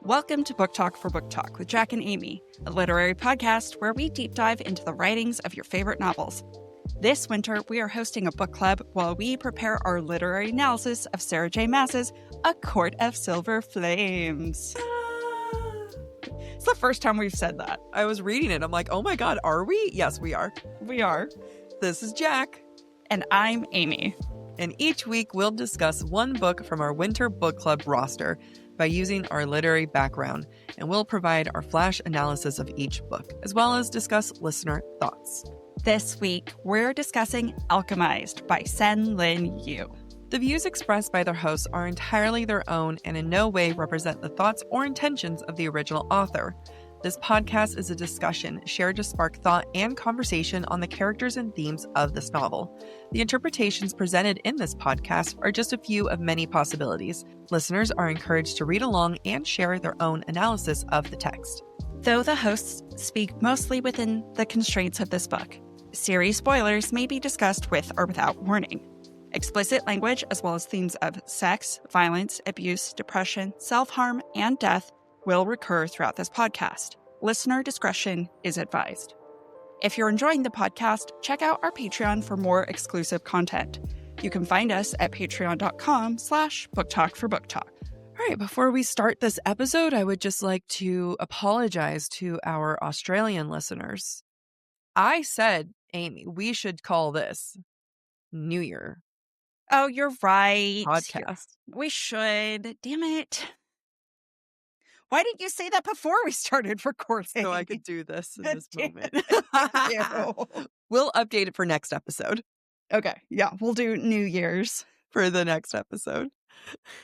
Welcome to Book Talk for Book Talk with Jack and Amy, a literary podcast where we deep dive into the writings of your favorite novels. This winter, we are hosting a book club while we prepare our literary analysis of Sarah J. Maas's A Court of Silver Flames. It's the first time we've said that. I was reading it. I'm like, oh my God, are we? Yes, we are. We are. This is Jack. And I'm Amy. And each week we'll discuss one book from our winter book club roster by using our literary background, and we'll provide our flash analysis of each book, as well as discuss listener thoughts. This week, we're discussing Alchemised by SenLinYu. The views expressed by their hosts are entirely their own and in no way represent the thoughts or intentions of the original author. This podcast is a discussion shared to spark thought and conversation on the characters and themes of this novel. The interpretations presented in this podcast are just a few of many possibilities. Listeners are encouraged to read along and share their own analysis of the text. Though the hosts speak mostly within the constraints of this book, series spoilers may be discussed with or without warning. Explicit language, as well as themes of sex, violence, abuse, depression, self-harm, and death will recur throughout this podcast. Listener discretion is advised. If you're enjoying the podcast, check out our Patreon for more exclusive content. You can find us at patreon.com/booktalkforbooktalk. All right, before we start this episode, I would just like to apologize to our Australian listeners. I said, Amy, we should call this New Year Oh, you're right. podcast. We should. Damn it. Why didn't you say that before we started recording? So I could do this in this moment. Ew. We'll update it for next episode. Okay, yeah, we'll do New Year's. For the next episode.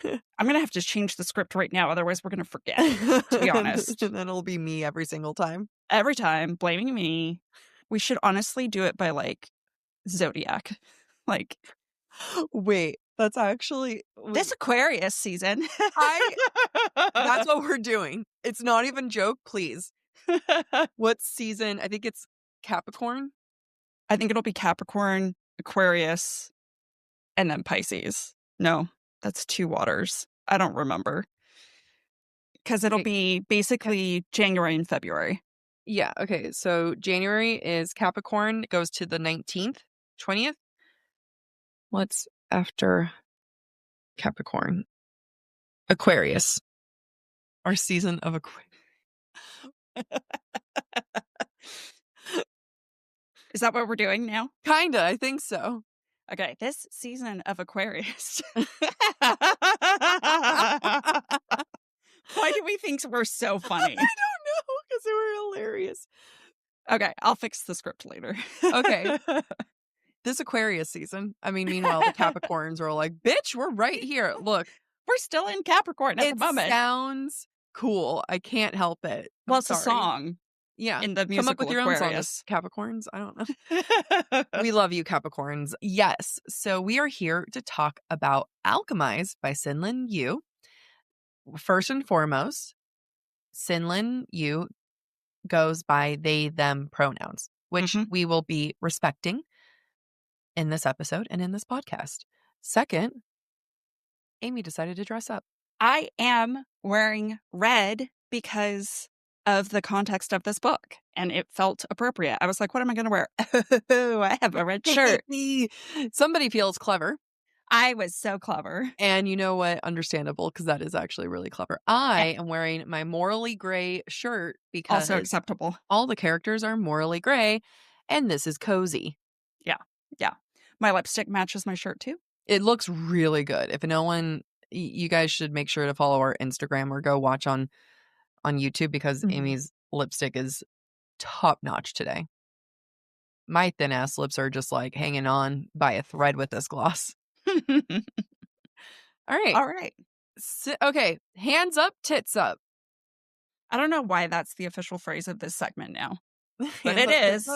I'm going to have to change the script right now, otherwise we're going to forget, to be honest. And then it'll be me every single time. Every time, blaming me. We should honestly do it by, Zodiac. Wait, that's actually... This Aquarius season. That's what we're doing. It's not even joke, please. What season? I think it's Capricorn. I think it'll be Capricorn, Aquarius, and then Pisces. No, that's two waters. I don't remember. Because it'll be basically January and February. Yeah, okay. So January is Capricorn. It goes to the 19th, 20th. What's after Capricorn? Aquarius. Our season of Aquarius. Is that what we're doing now? Kinda, I think so. Okay, this season of Aquarius. Why do we think we're so funny? I don't know, because they were hilarious. Okay, I'll fix the script later. Okay. This Aquarius season, meanwhile, the Capricorns are all like, bitch, we're right here. Look. We're still in Capricorn at the moment. It sounds cool. I can't help it. Well, it's a song. Yeah. In the musical Come up with your Aquarius. own song. Capricorns? I don't know. We love you, Capricorns. Yes. So we are here to talk about Alchemized by SenLinYu. First and foremost, SenLinYu goes by they, them pronouns, which we will be respecting in this episode and in this podcast. Second, Amy decided to dress up. I am wearing red because of the context of this book, and it felt appropriate. I was like, what am I going to wear? Oh, I have a red shirt. Somebody feels clever. I was so clever. And you know what? Understandable, because that is actually really clever. I am wearing my morally gray shirt because also acceptable. All the characters are morally gray, and this is cozy. Yeah. My lipstick matches my shirt too. It looks really good. If no one, you guys should make sure to follow our Instagram or go watch on YouTube, because Amy's lipstick is top notch today. My thin ass lips are just like hanging on by a thread with this gloss. All right. Okay. Hands up, tits up. I don't know why that's the official phrase of this segment now, but it is.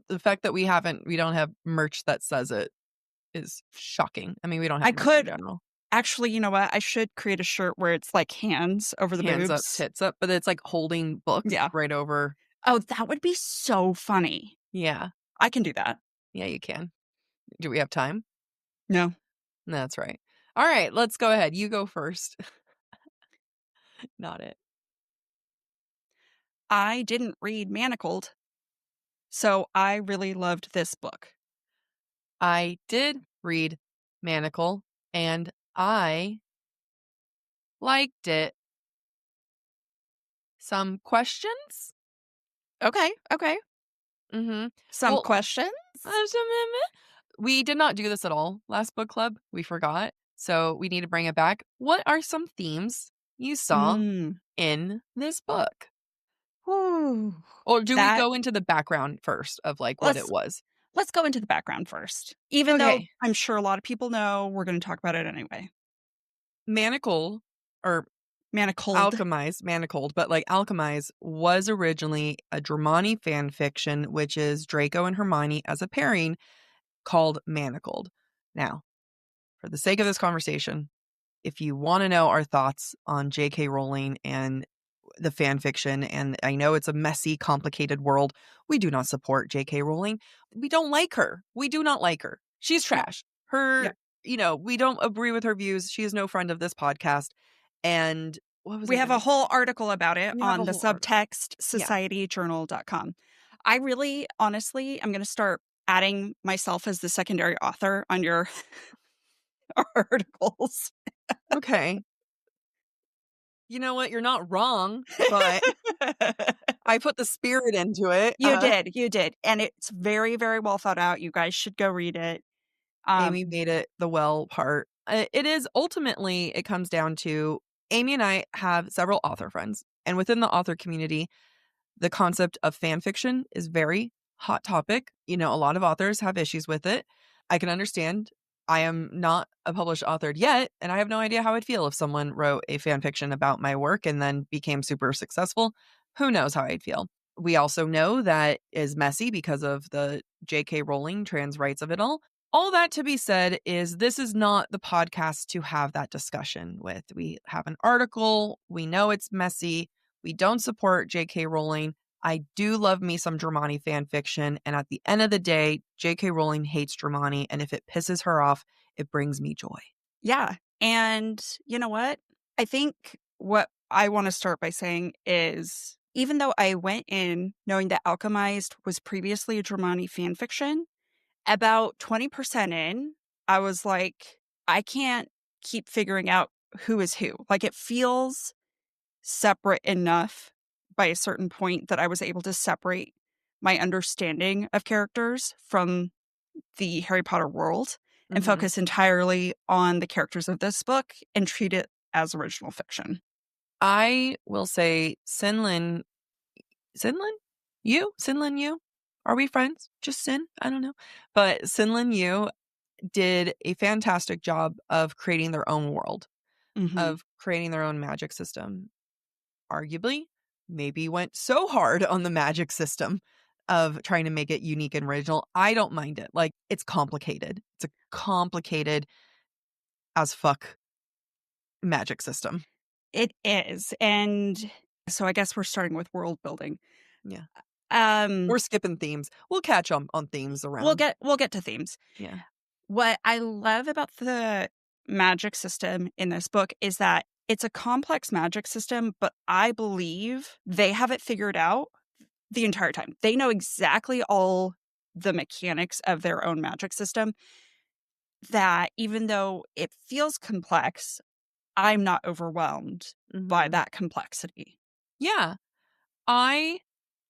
The fact that we don't have merch that says it is shocking. We don't have merch in general. Actually, you know what? I should create a shirt where it's like hands over the hands boobs. Up, tits up, but it's like holding books right over. Oh, that would be so funny. Yeah. I can do that. Yeah, you can. Do we have time? No. That's right. All right, let's go ahead. You go first. Not it. I didn't read Manacled, so I really loved this book. I did read Manacle, and I liked it. Some questions? Okay. Mm-hmm. Some Well, questions? we did not do this at all last book club. We forgot. So we need to bring it back. What are some themes you saw Mm. in this book? Whew. Or do we That go into the background first of like what it let's was? let's go into the background first. Even though Okay. I'm sure a lot of people know, we're going to talk about it anyway. Manacle or Manacled. Manacled, but like Alchemized was originally a Dramoine fan fiction, which is Draco and Hermione as a pairing called Manacled. Now, for the sake of this conversation, if you want to know our thoughts on J.K. Rowling and the fan fiction, and I know it's a messy, complicated world, we do not support J.K. Rowling. We don't like her. We do not like her. She's No. trash. Her, Yeah. we don't agree with her views. She is no friend of this podcast. And what was We I have going a to say? whole article about it We have on a the whole article. subtext Yeah. societyjournal.com. I really, honestly, I'm going to start adding myself as the secondary author on your articles. Okay. You know what? You're not wrong, but I put the spirit into it. You did. And it's very, very well thought out. You guys should go read it. Amy made it the well part. It is ultimately, it comes down to Amy and I have several author friends. And within the author community, the concept of fan fiction is very hot topic. A lot of authors have issues with it. I can understand. I am not a published author yet, and I have no idea how I'd feel if someone wrote a fan fiction about my work and then became super successful. Who knows how I'd feel? We also know that is messy because of the J.K. Rowling trans rights of it all. All that to be said is this is not the podcast to have that discussion with. We have an article. We know it's messy. We don't support J.K. Rowling. I do love me some Dramoine fan fiction. And at the end of the day, J.K. Rowling hates Dramoine. And if it pisses her off, it brings me joy. Yeah. And you know what? I think what I want to start by saying is even though I went in knowing that Alchemized was previously a Dramoine fan fiction, about 20% in, I was like, I can't keep figuring out who is who. Like it feels separate enough by a certain point that I was able to separate my understanding of characters from the Harry Potter world and Mm-hmm. focus entirely on the characters of this book and treat it as original fiction. I will say SenLinYu? Are we friends? Just Sin? I don't know. But SenLinYu did a fantastic job of creating their own world, Mm-hmm. of creating their own magic system. Arguably, maybe went so hard on the magic system of trying to make it unique and original. I don't mind it. Like, it's complicated. It's a complicated as fuck magic system. It is. And so I guess we're starting with world building. Yeah. Um, We're skipping themes. We'll catch on themes we'll around. get to themes. Yeah. What I love about the magic system in this book is that it's a complex magic system, but I believe they have it figured out the entire time. They know exactly all the mechanics of their own magic system that even though it feels complex, I'm not overwhelmed by Mm-hmm. that complexity. Yeah. I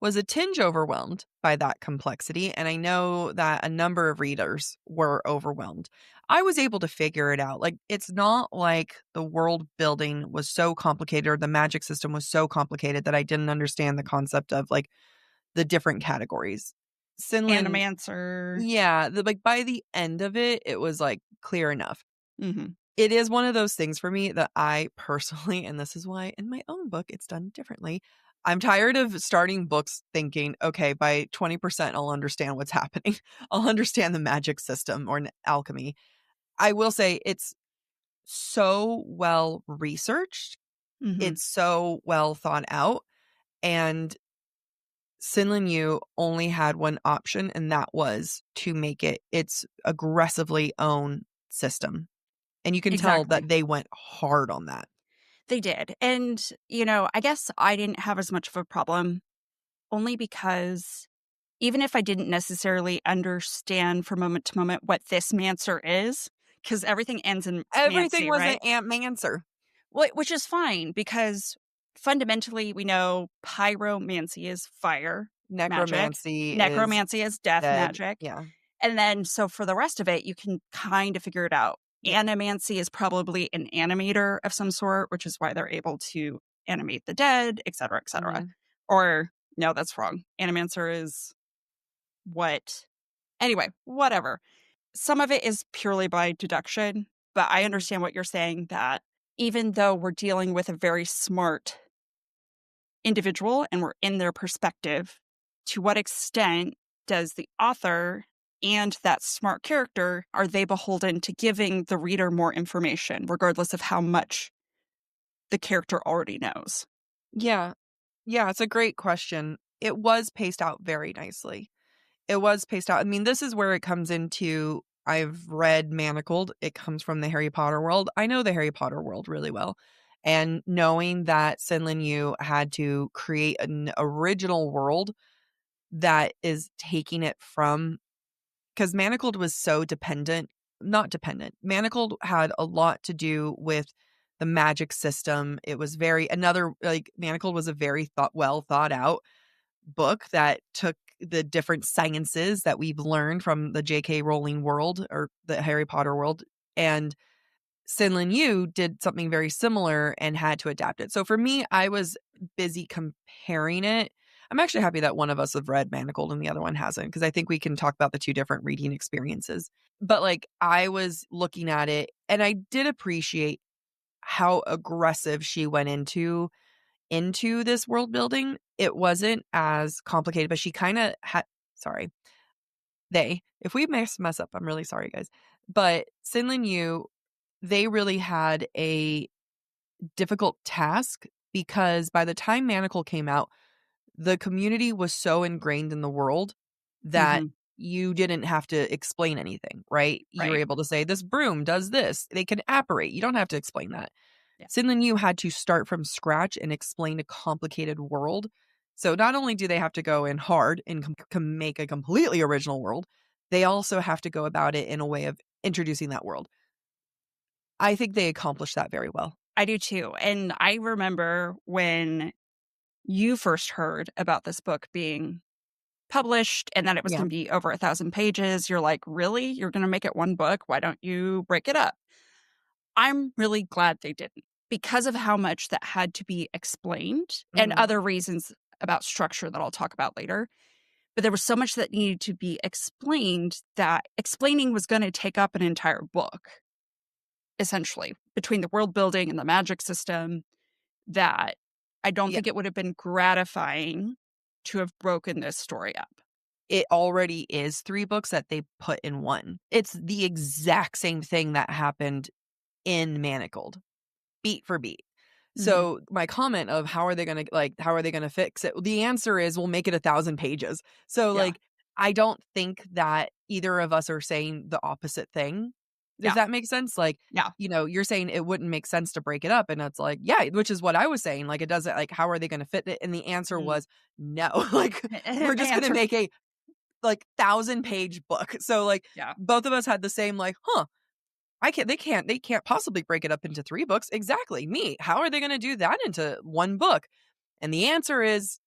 was a tinge overwhelmed by that complexity, and I know that a number of readers were overwhelmed. I was able to figure it out. Like, it's not like the world building was so complicated or the magic system was so complicated that I didn't understand the concept of like the different categories. Sinlin, Animancer. yeah, like by the end of it, it was like clear enough. Mm-hmm. It is one of those things for me that I personally, and this is why in my own book it's done differently. I'm tired of starting books thinking, okay, by 20% I'll understand what's happening. I'll understand the magic system or alchemy. I will say it's so well researched. Mm-hmm. It's so well thought out. And SenLinYu only had one option, and that was to make it its aggressively own system. And you can tell Exactly. that they went hard on that. They did. And, I guess I didn't have as much of a problem only because even if I didn't necessarily understand from moment to moment what this Mancer is, because everything ends in Everything Mancy, was an right? answer. Which is fine because fundamentally we know pyromancy is fire magic, Necromancy is necromancy is death dead. magic. Yeah. And then so for the rest of it, you can kind of figure it out. Yeah. Animancy is probably an animator of some sort, which is why they're able to animate the dead, et cetera, et cetera. Hmm. Or no, that's wrong. Animancer is what? Anyway, whatever. Some of it is purely by deduction, but I Hmm. understand what you're saying that even though we're dealing with a very smart individual and we're in their perspective, to what extent does the author and that smart character are they beholden to giving the reader more information, regardless of how much the character already knows? Yeah. Yeah. It's a great question. It was paced out very nicely. It was paced out. I mean, this is where it comes into. I've read Manacled. It comes from the Harry Potter world. I know the Harry Potter world really well. And knowing that SenLinYu had to create an original world that is taking it from, because Manacled was so dependent, not dependent. Manacled had a lot to do with the magic system. It was Manacled was a very well thought out book that took the different sciences that we've learned from the J.K. Rowling world or the Harry Potter world. And SenLinYu did something very similar and had to adapt it. So for me, I was busy comparing it. I'm actually happy that one of us have read Manacled and the other one hasn't, because I think we can talk about the two different reading experiences. But I was looking at it and I did appreciate how aggressive she went into this world building. It wasn't as complicated, but she kind of had, sorry, if we mess up, I'm really sorry, guys. But SenLinYu, they really had a difficult task because by the time Manacle came out, the community was so ingrained in the world that Hmm. you didn't have to explain anything, right? You were Right. able to say, this broom does this. They can apparate. You don't have to explain that. Yeah. SenLinYu had to start from scratch and explain a complicated world. So not only do they have to go in hard and make a completely original world, they also have to go about it in a way of introducing that world. I think they accomplished that very well. I do too. And I remember when you first heard about this book being published and that it was Yeah. going to be over 1,000 pages, you're like, really? You're going to make it one book? Why don't you break it up? I'm really glad they didn't because of how much that had to be explained and Hmm. other reasons about structure that I'll talk about later. But there was so much that needed to be explained that explaining was going to take up an entire book, essentially, between the world building and the magic system, that I don't Yeah. think it would have been gratifying to have broken this story up. It already is 3 books that they put in one. It's the exact same thing that happened in Manacled, beat for beat. Mhm. So my comment of how are they gonna fix it? The answer is we'll make it 1,000 pages. So Yeah. I don't think that either of us are saying the opposite thing. Does Yeah. that make sense? Yeah. You're saying it wouldn't make sense to break it up, and it's like, yeah, which is what I was saying. It doesn't, how are they gonna fit it? And the answer Mm. was no. We're My just gonna answer. make a 1,000-page book. So Yeah. both of us had the same huh, they can't possibly break it up into 3 books. Exactly. Me. How are they going to do that into one book? And the answer is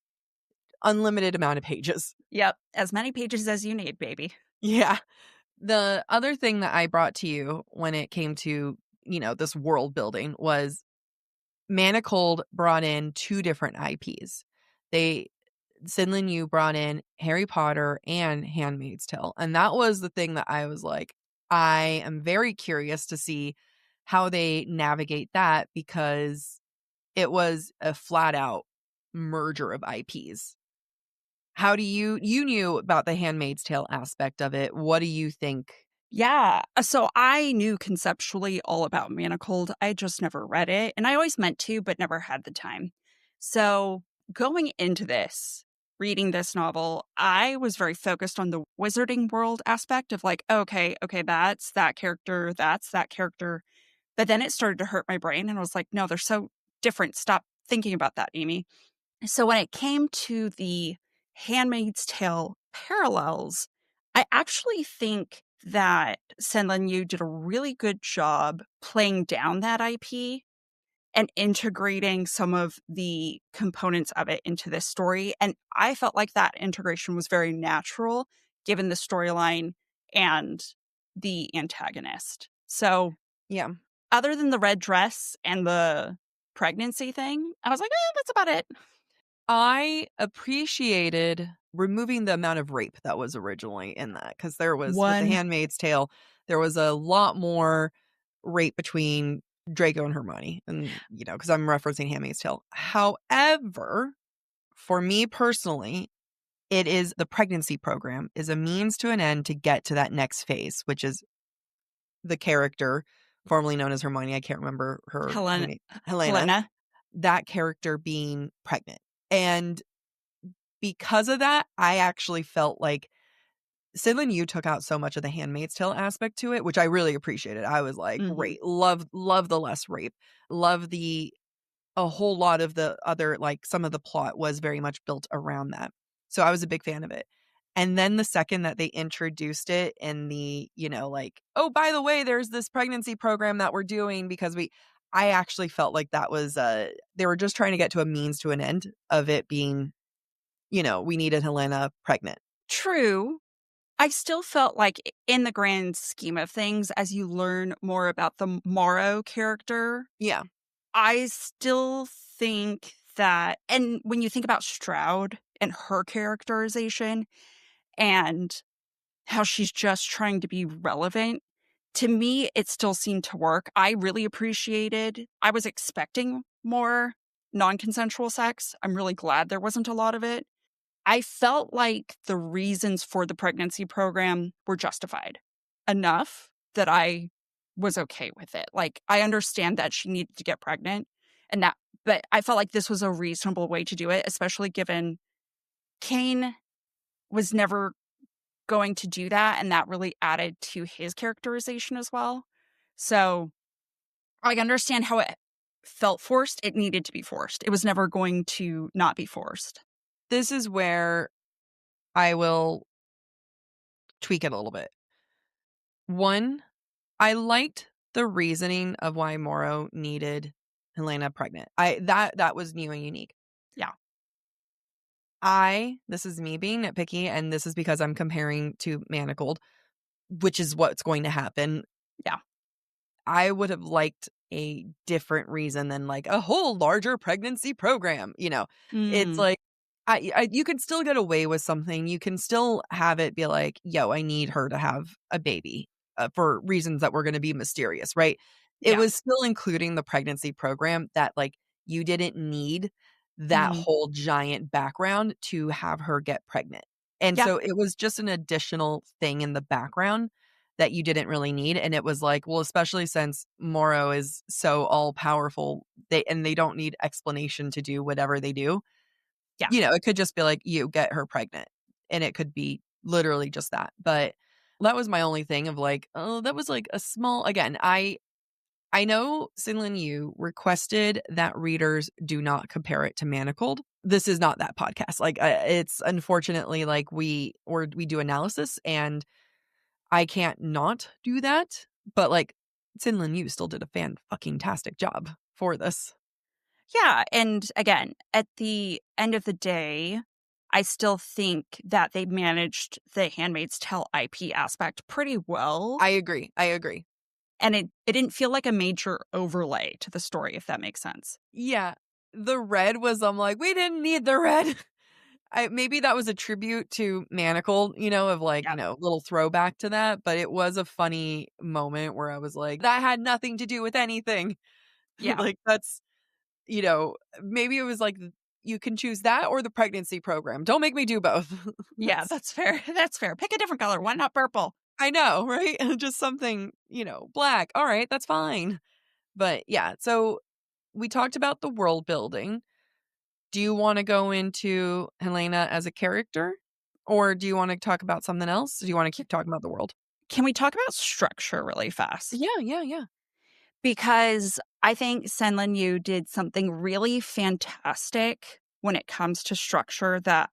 unlimited amount of pages. Yep. As many pages as you need, baby. Yeah. The other thing that I brought to you when it came to, this world building was Manacled brought in 2 different IPs. They SenLinYu brought in Harry Potter and Handmaid's Tale. And that was the thing that I was like, I am very curious to see how they navigate that, because it was a flat out merger of IPs. How do you knew about the Handmaid's Tale aspect of it? What do you think? Yeah. So I knew conceptually all about Manacled. I just never read it. And I always meant to, but never had the time. So going into this, reading this novel, I was very focused on the wizarding world aspect of okay, that's that character, that's that character. But then it started to hurt my brain and I was like, no, they're so different. Stop thinking about that, Amy. So when it came to the Handmaid's Tale parallels, I actually think that SenLinYu did a really good job playing down that IP and integrating some of the components of it into this story. And I felt like that integration was very natural given the storyline and the antagonist. So, Yeah. other than the red dress and the pregnancy thing, I was like, that's about it. I appreciated removing the amount of rape that was originally in that, because there was, with The One, Handmaid's Tale, there was a lot more rape between Draco and Hermione, and, because I'm referencing Handmaid's Tale. However, for me personally, it is the pregnancy program is a means to an end to get to that next phase, which is the character formerly known as Hermione. I can't remember her Helena. name. Helena. Helena. That character being pregnant. And because of that, I actually felt like SenLinYu took out so much of the Handmaid's Tale aspect to it, which I really appreciated. I was like, Mhm. great. Love the less rape. Love a whole lot of the other, like, some of the plot was very much built around that. So I was a big fan of it. And then the second that they introduced it in the, like, oh, by the way, there's this pregnancy program that we're doing because I actually felt like that was, they were just trying to get to a means to an end of it being, we needed Helena pregnant. True. I still felt like in the grand scheme of things, as you learn more about the Morrow character, Yeah. I still think that, and when you think about Stroud and her characterization and how she's just trying to be relevant, to me, it still seemed to work. I was expecting more non-consensual sex. I'm really glad there wasn't a lot of it. I felt like the reasons for the pregnancy program were justified enough that I was okay with it. Like, I understand that she needed to get pregnant but I felt like this was a reasonable way to do it, especially given Kane was never going to do that. And that really added to his characterization as well. So I understand how it felt forced. It needed to be forced. It was never going to not be forced. This is where I will tweak it a little bit. One, I liked the reasoning of why Morrow needed Helena pregnant. That was new and unique. Yeah. This is me being nitpicky, and this is because I'm comparing to Manacled, which is what's going to happen. Yeah. I would have liked a different reason than like a whole larger pregnancy program. It's Mm, like, you could still get away with something. You can still have it be like, yo, I need her to have a baby for reasons that were going to be mysterious, right? It yeah. was still including the pregnancy program that, like, you didn't need that Mhm. whole giant background to have her get pregnant. And Yeah. so it was just an additional thing in the background that you didn't really need. And it was like, well, especially since Morrow is so all powerful, they don't need explanation to do whatever they do. Yeah. It could just be like, you get her pregnant. And it could be literally just that. But that was my only thing of like, oh, that was like a small, again, I know SenLinYu requested that readers do not compare it to Manacled. This is not that podcast. Like, it's unfortunately like we do analysis, and I can't not do that, but, like, SenLinYu still did a fan-fucking-tastic job for this. Yeah, and again, at the end of the day, I still think that they managed the Handmaid's Tale IP aspect pretty well, I agree. and it didn't feel like a major overlay to the story, if that makes sense. Yeah. The red was, I'm like, "We didn't need the red." Maybe that was a tribute to Manacled, of, like, Yep. little throwback to that, but it was a funny moment where I was like, "That had nothing to do with anything." Yeah. Like, that's you know, maybe it was like, you can choose that or the pregnancy program. Don't make me do both. Yeah, That's that's fair. That's fair. Pick a different color. Why not purple? I know, right? Just something, black. All right, that's fine. But yeah, so we talked about the world building. Do you want to go into Helena as a character? Or do you want to talk about something else? Do you want to keep talking about the world? Can we talk about structure really fast? Yeah, yeah, yeah. because I think SenLinYu did something really fantastic when it comes to structure that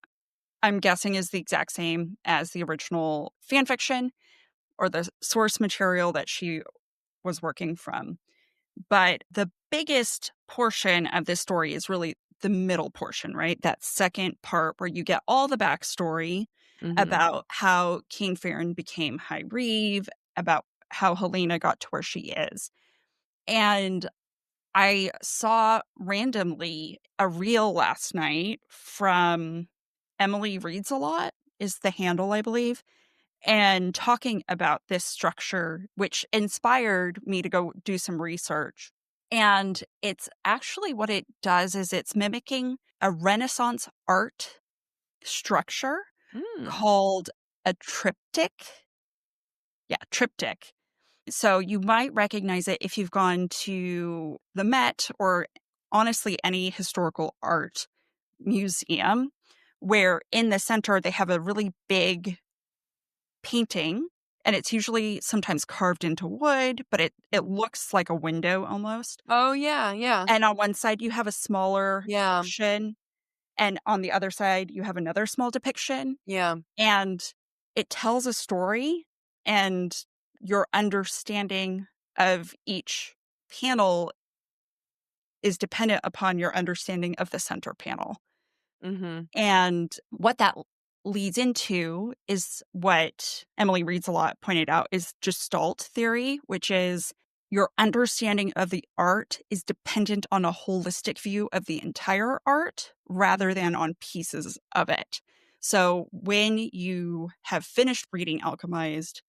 I'm guessing is the exact same as the original fanfiction or the source material that she was working from. But the biggest portion of this story is really the middle portion, right? That second part where you get all the backstory Mhm. about how King Farron became High Reeve, about how Helena got to where she is. And I saw randomly a reel last night from Emily Reads a Lot, is the handle, I believe, and talking about this structure, which inspired me to go do some research. And it's actually what it does is it's mimicking a Renaissance art structure Mm. called a triptych. Yeah, triptych. So you might recognize it if you've gone to the Met or honestly any historical art museum, where in the center they have a really big painting, and it's usually sometimes carved into wood, but it looks like a window almost. Oh, yeah, yeah. And on one side, you have a smaller Yeah, depiction, and on the other side, you have another small depiction, yeah. and it tells a story, and your understanding of each panel is dependent upon your understanding of the center panel. Mhm. And what that leads into is what Emily Reads a Lot pointed out is Gestalt theory, which is your understanding of the art is dependent on a holistic view of the entire art rather than on pieces of it. So when you have finished reading Alchemized,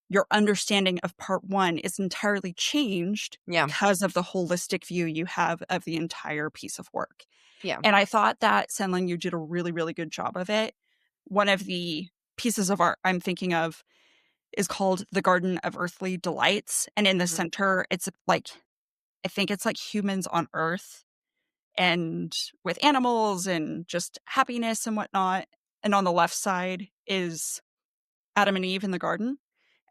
your understanding of part one is entirely changed Yeah, because of the holistic view you have of the entire piece of work. yeah. And I thought that SenLinYu did a really, really good job of it. One of the pieces of art I'm thinking of is called The Garden of Earthly Delights. And in the Mhm. center, it's like, I think it's like humans on Earth and with animals and just happiness and whatnot. And on the left side is Adam and Eve in the garden.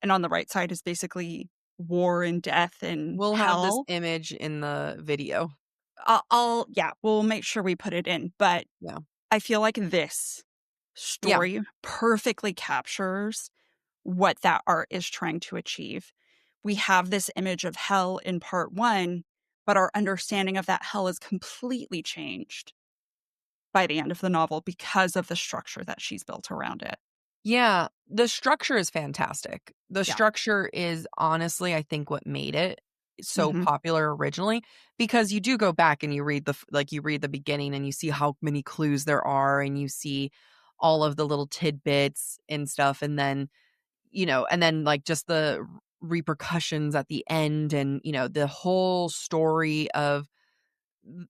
And on the right side is basically war and death and We'll have this hell. image in the video. Yeah, we'll make sure we put it in. But Yeah. I feel like this Yeah. story perfectly captures what that art is trying to achieve. We have this image of hell in part one, but our understanding of that hell is completely changed by the end of the novel because of the structure that she's built around it. Yeah, the structure is fantastic. The Yeah. structure is honestly, I think, what made it so Hmm. popular originally, because you do go back and you read you read the beginning and you see how many clues there are and you see all of the little tidbits and stuff, and then, and then like just the repercussions at the end, and the whole story of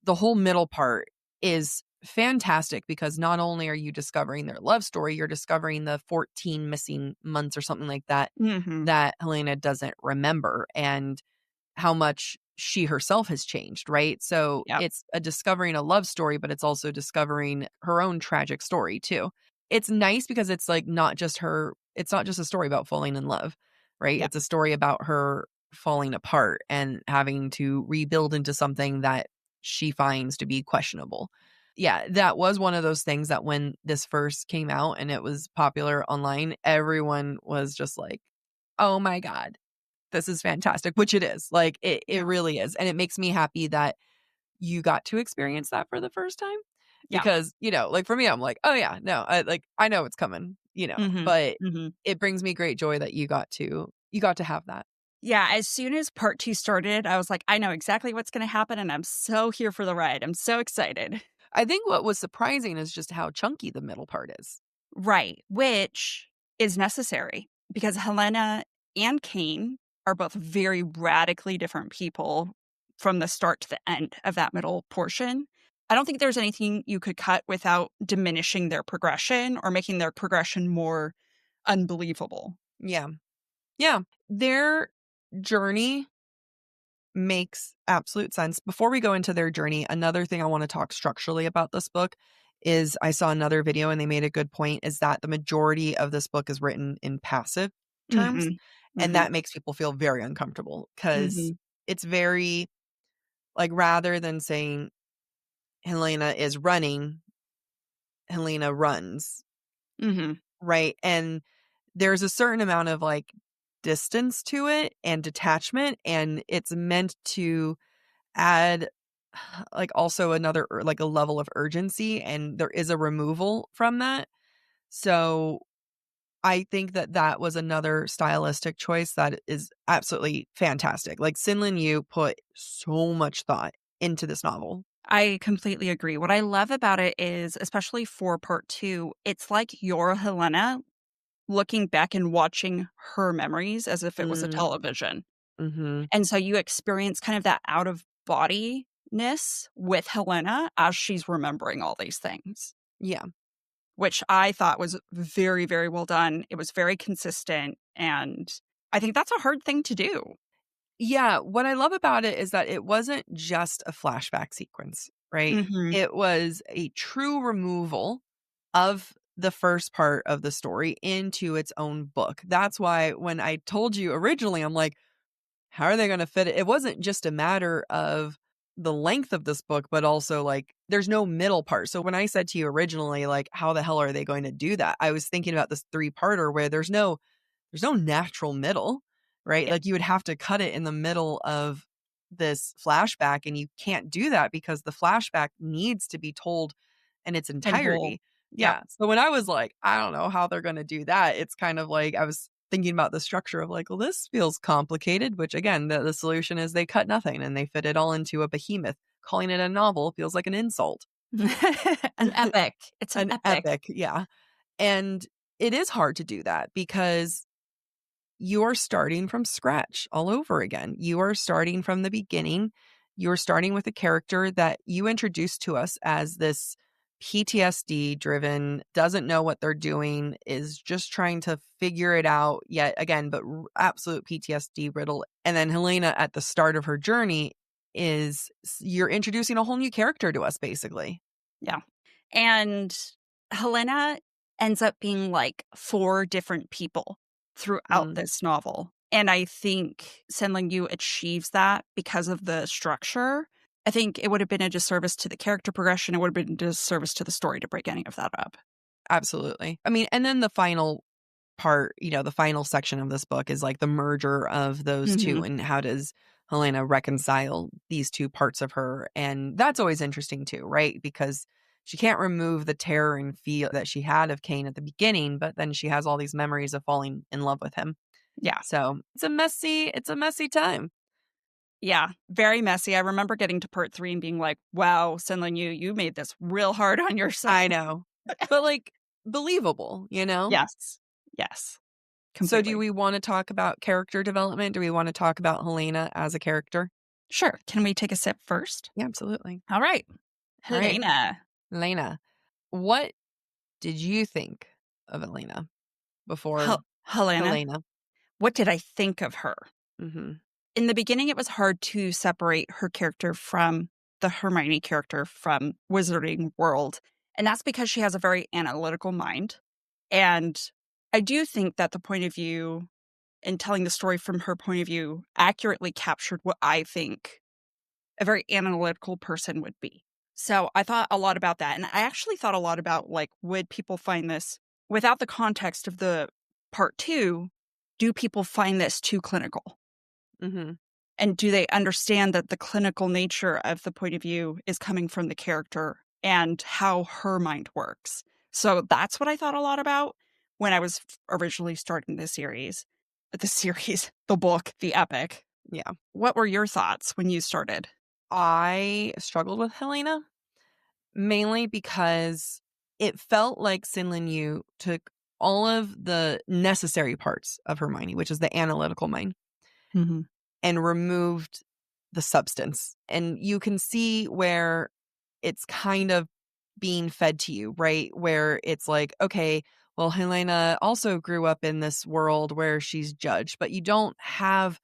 the whole middle part is fantastic, because not only are you discovering their love story, you're discovering the 14 missing months or something like that Hmm. that Helena doesn't remember, and how much she herself has changed, right? So Yep. it's a discovering a love story, but it's also discovering her own tragic story too. It's nice because it's not just a story about falling in love, right? Yep. It's a story about her falling apart and having to rebuild into something that she finds to be questionable. Yeah, that was one of those things that when this first came out and it was popular online, everyone was just like, "Oh my god, this is fantastic," which it is. Like, it Yeah. really is, and it makes me happy that you got to experience that for the first time, Yeah. because, like, for me, I'm like, "Oh, yeah, no, I know it's coming," Hmm. but Hmm. it brings me great joy that you got to have that. Yeah, as soon as part 2 started, I was like, "I know exactly what's gonna happen, and I'm so here for the ride. I'm so excited." I think what was surprising is just how chunky the middle part is. Right, which is necessary because Helena and Cain are both very radically different people from the start to the end of that middle portion. I don't think there's anything you could cut without diminishing their progression or making their progression more unbelievable. Yeah. Yeah. Their journey makes absolute sense. Before we go into their journey, another thing I want to talk structurally about this book is I saw another video and they made a good point, is that the majority of this book is written in passive terms. Mhm. And Mhm. that makes people feel very uncomfortable because Mhm. it's very, like, rather than saying Helena is running, Helena runs, Mm-hmm. right? And there's a certain amount of, like, distance to it and detachment, and it's meant to add, like, also another like, a level of urgency, and there is a removal from that. So, I think that that was another stylistic choice that is absolutely fantastic. Like, SenLinYu put so much thought into this novel. I completely agree. What I love about it is, especially for part two, it's like you're Helena looking back and watching her memories as if it was a Mm, television. mhm. And so you experience kind of that out of bodiness with Helena as she's remembering all these things, Yeah. which I thought was very, very well done. It was very consistent. And I think that's a hard thing to do. Yeah, what I love about it is that it wasn't just a flashback sequence, right? Hmm. It was a true removal of the first part of the story into its own book. That's why when I told you originally, I'm like, how are they gonna fit it? It wasn't just a matter of the length of this book, but also, like, there's no middle part. So when I said to you originally, like, how the hell are they going to do that? I was thinking about this three-parter where there's no natural middle, right? Yeah, Like, you would have to cut it in the middle of this flashback, and you can't do that because the flashback needs to be told in its in whole. entirety. Yeah. Yeah. So when I was like, I don't know how they're gonna do that, it's kind of like I was thinking about the structure of like, well, this feels complicated, which again, the solution is they cut nothing and they fit it all into a behemoth. Calling it a novel feels like an insult. An epic. It's an An epic. epic, yeah. And it is hard to do that because you're starting from scratch all over again. You are starting from the beginning. You're starting with a character that you introduced to us as this PTSD driven, doesn't know what they're doing, is just trying to figure it out yet again, but absolute PTSD riddle. And then Helena at the start of her journey you're introducing a whole new character to us, basically. Yeah. And Helena ends up being like four different people throughout Mm, this novel. And I think Yu achieves that because of the structure. I think it would have been a disservice to the character progression. It would have been a disservice to the story to break any of that up. absolutely. I mean, and then the final part, the final section of this book is like the merger of those Hmm. two and how does Helena reconcile these two parts of her. And that's always interesting too, right? Because she can't remove the terror and fear that she had of Cain at the beginning, but then she has all these memories of falling in love with him. Yeah. So it's a messy time. Yeah. Very messy. I remember getting to part three and being like, wow, Yu, you made this real hard on yourself. I know. But like believable. Yes. Yes. So do Completely. we want to talk about character development? Do we want to talk about Helena as a character? Sure. Can we take a sip first? Yeah, absolutely. All right. All right. Helena. Lena, what did you think of Elena before Helena. Helena? What did I think of her? Mhm. In the beginning, it was hard to separate her character from the Hermione character from Wizarding World. And that's because she has a very analytical mind. And I do think that the point of view and telling the story from her point of view accurately captured what I think a very analytical person would be. So I thought a lot about that. And I actually thought a lot about, like, would people find this without the context of the part two? Do people find this too clinical? Mhm. And do they understand that the clinical nature of the point of view is coming from the character and how her mind works? So that's what I thought a lot about when I was originally starting the book, the epic. Yeah. What were your thoughts when you started? I struggled with Helena mainly because it felt like SenLinYu took all of the necessary parts of Hermione, which is the analytical mind, Mhm. and removed the substance. And you can see where it's kind of being fed to you, right? Where it's like, okay, well, Helena also grew up in this world where she's judged, but you don't have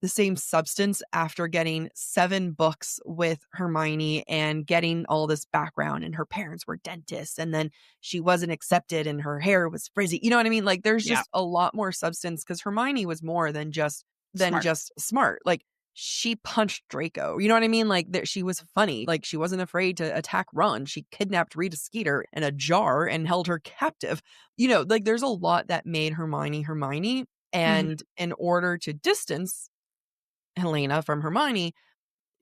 the same substance after getting 7 books with Hermione and getting all this background. And her parents were dentists, and then she wasn't accepted and her hair was frizzy. You know what I mean? Like, there's Yeah. just a lot more substance because Hermione was more than just Smart. smart. Like, she punched Draco. You know what I mean? Like that she was funny. Like she wasn't afraid to attack Ron. She kidnapped Rita Skeeter in a jar and held her captive. Like there's a lot that made Hermione Hermione. Mhm. And in order to distance Helena from Hermione,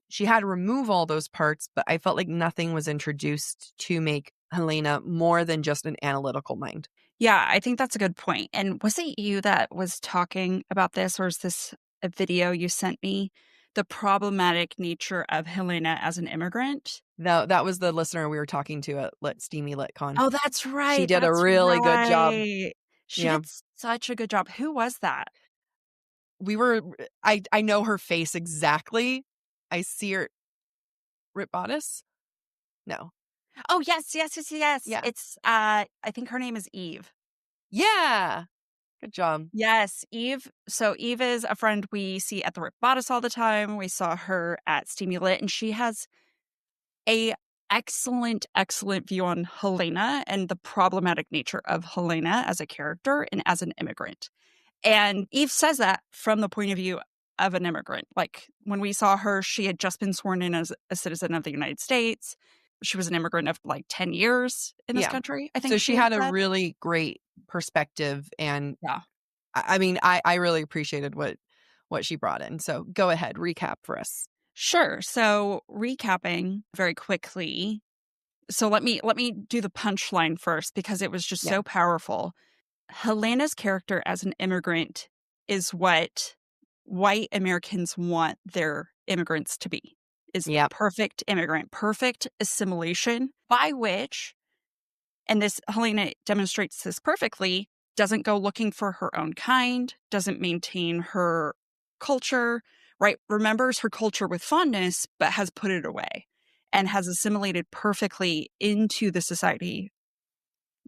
she had to remove all those parts, but I felt like nothing was introduced to make Helena more than just an analytical mind. Yeah, I think that's a good point. And was it you that was talking about this, or is this a video you sent me? The problematic nature of Helena as an immigrant? That was the listener we were talking to at Steamy LitCon. Oh, that's She right, did a that's really good job. right. She Yeah. did such a good job. Who was that? We were I know her face exactly. I see her. Rip Bodice? No. Oh, yes, yes, yes, yes. Yeah. It's, I think her name is Eve. Yeah. Good job. Yes, Eve. So Eve is a friend we see at the Rip Bodice all the time. We saw her at Steamy Lit, and she has a excellent, excellent view on Helena and the problematic nature of Helena as a character and as an immigrant. And Eve says that from the point of view of an immigrant. Like when we saw her, she had just been sworn in as a citizen of the United States. She was an immigrant of like 10 years in this Yeah. country, I So think she she had had a said. really great perspective, and Yeah. I mean, I really appreciated what she brought in. So go ahead, recap for us. Sure. So recapping very quickly. So let me do the punchline first because it was just Yeah. so powerful. Helena's character as an immigrant is what white Americans want their immigrants to be. Is Yeah. perfect immigrant, perfect assimilation, by which, and this Helena demonstrates this perfectly, doesn't go looking for her own kind, doesn't maintain her culture, right? Remembers her culture with fondness, but has put it away and has assimilated perfectly into the society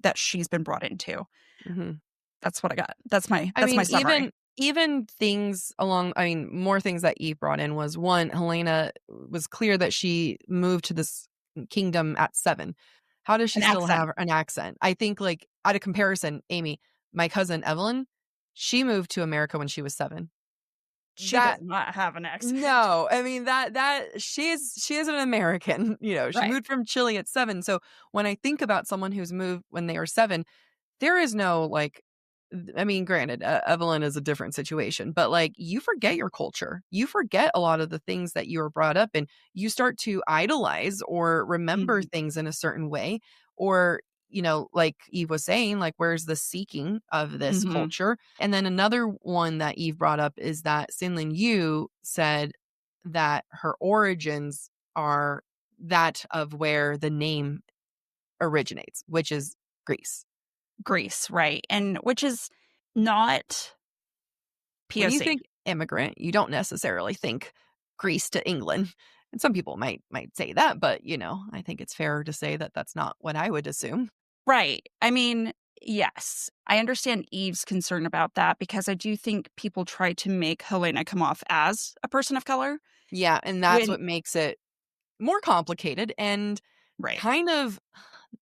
that she's been brought into. Mhm. That's what I got. That's my I that's my mean, summary. even things along more things that Eve brought in was one, Helena was clear that she moved to this kingdom at 7. How does she An still accent. have an accent? I think like out of comparison, Amy, my cousin Evelyn, she moved to America when she was 7. She does That not have an accent. no, I mean that she is an American, she Right. moved from Chile at 7. So when I think about someone who's moved when they are 7, there is no, like I mean, granted, Evelyn is a different situation, but, like, you forget your culture. You forget a lot of the things that you were brought up in. You start to idolize or remember Mhm. things in a certain way, or, like Eve was saying, like, where's the seeking of this Mhm. culture? And then another one that Eve brought up is that SenLinYu said that her origins are that of where the name originates, which is Greece. Greece, right, and which is not When you POC. think immigrant, you don't necessarily think Greece to England. And some people might say that, but I think it's fair to say that that's not what I would assume. Right. I mean, yes, I understand Eve's concern about that because I do think people try to make Helena come off as a person of color Yeah, and that's when what makes it more complicated and right. kind of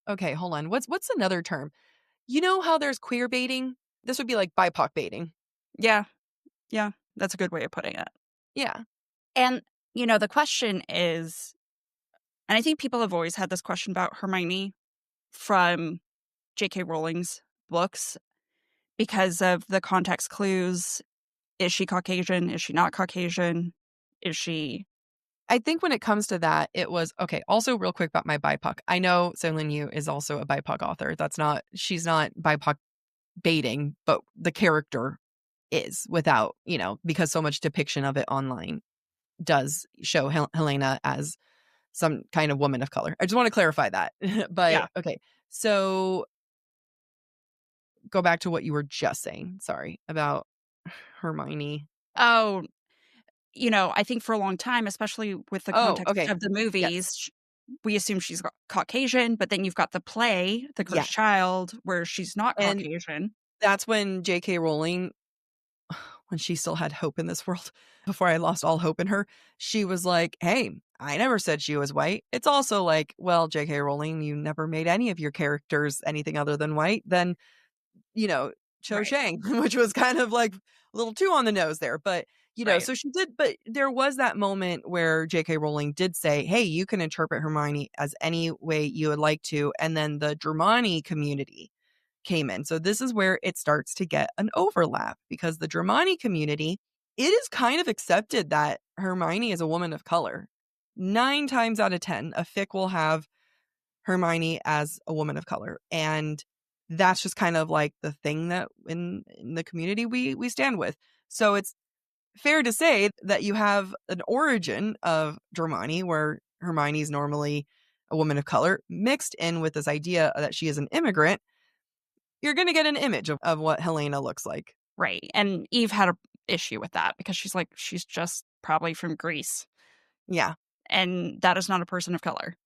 okay, hold on. What's another term? You know how there's queer baiting? This would be like BIPOC baiting. Yeah, yeah, that's a good way of putting it. Yeah. And, the question is, and I think people have always had this question about Hermione from J.K. Rowling's books because of the context clues. Is she Caucasian? Is she not Caucasian? Is she I think when it comes to that, it was okay. Also, real quick about my BIPOC. I know SenLinYu is also a BIPOC author. She's not BIPOC baiting, but the character is without, because so much depiction of it online does show Helena as some kind of woman of color. I just want to clarify that. But Yeah. okay. So go back to what you were just saying. Sorry about Hermione. Oh, I think for a long time, especially with the Oh, context okay. of the movies, Yes. we assume she's Caucasian, but then you've got the play, The Yeah. Cursed Child, where she's not And Caucasian. that's when J.K. Rowling, when she still had hope in this world, before I lost all hope in her, she was like, hey, I never said she was white. It's also like, well, J.K. Rowling, you never made any of your characters anything other than white. Then, Cho Right. Shang, which was kind of like a little too on the nose there. But Right. So she did, but there was that moment where J.K. Rowling did say, hey, you can interpret Hermione as any way you would like to. And then the Dramoine community came in. So this is where it starts to get an overlap because the Dramoine community, it is kind of accepted that Hermione is a woman of color. 9 times out of 10, a fic will have Hermione as a woman of color. And that's just kind of like the thing that in the community we stand with. So it's fair to say that you have an origin of Dramoine where Hermione is normally a woman of color mixed in with this idea that she is an immigrant. You're going to get an image of what Helena looks like. Right. And Eve had a issue with that because she's like, she's just probably from Greece. Yeah. And that is not a person of color.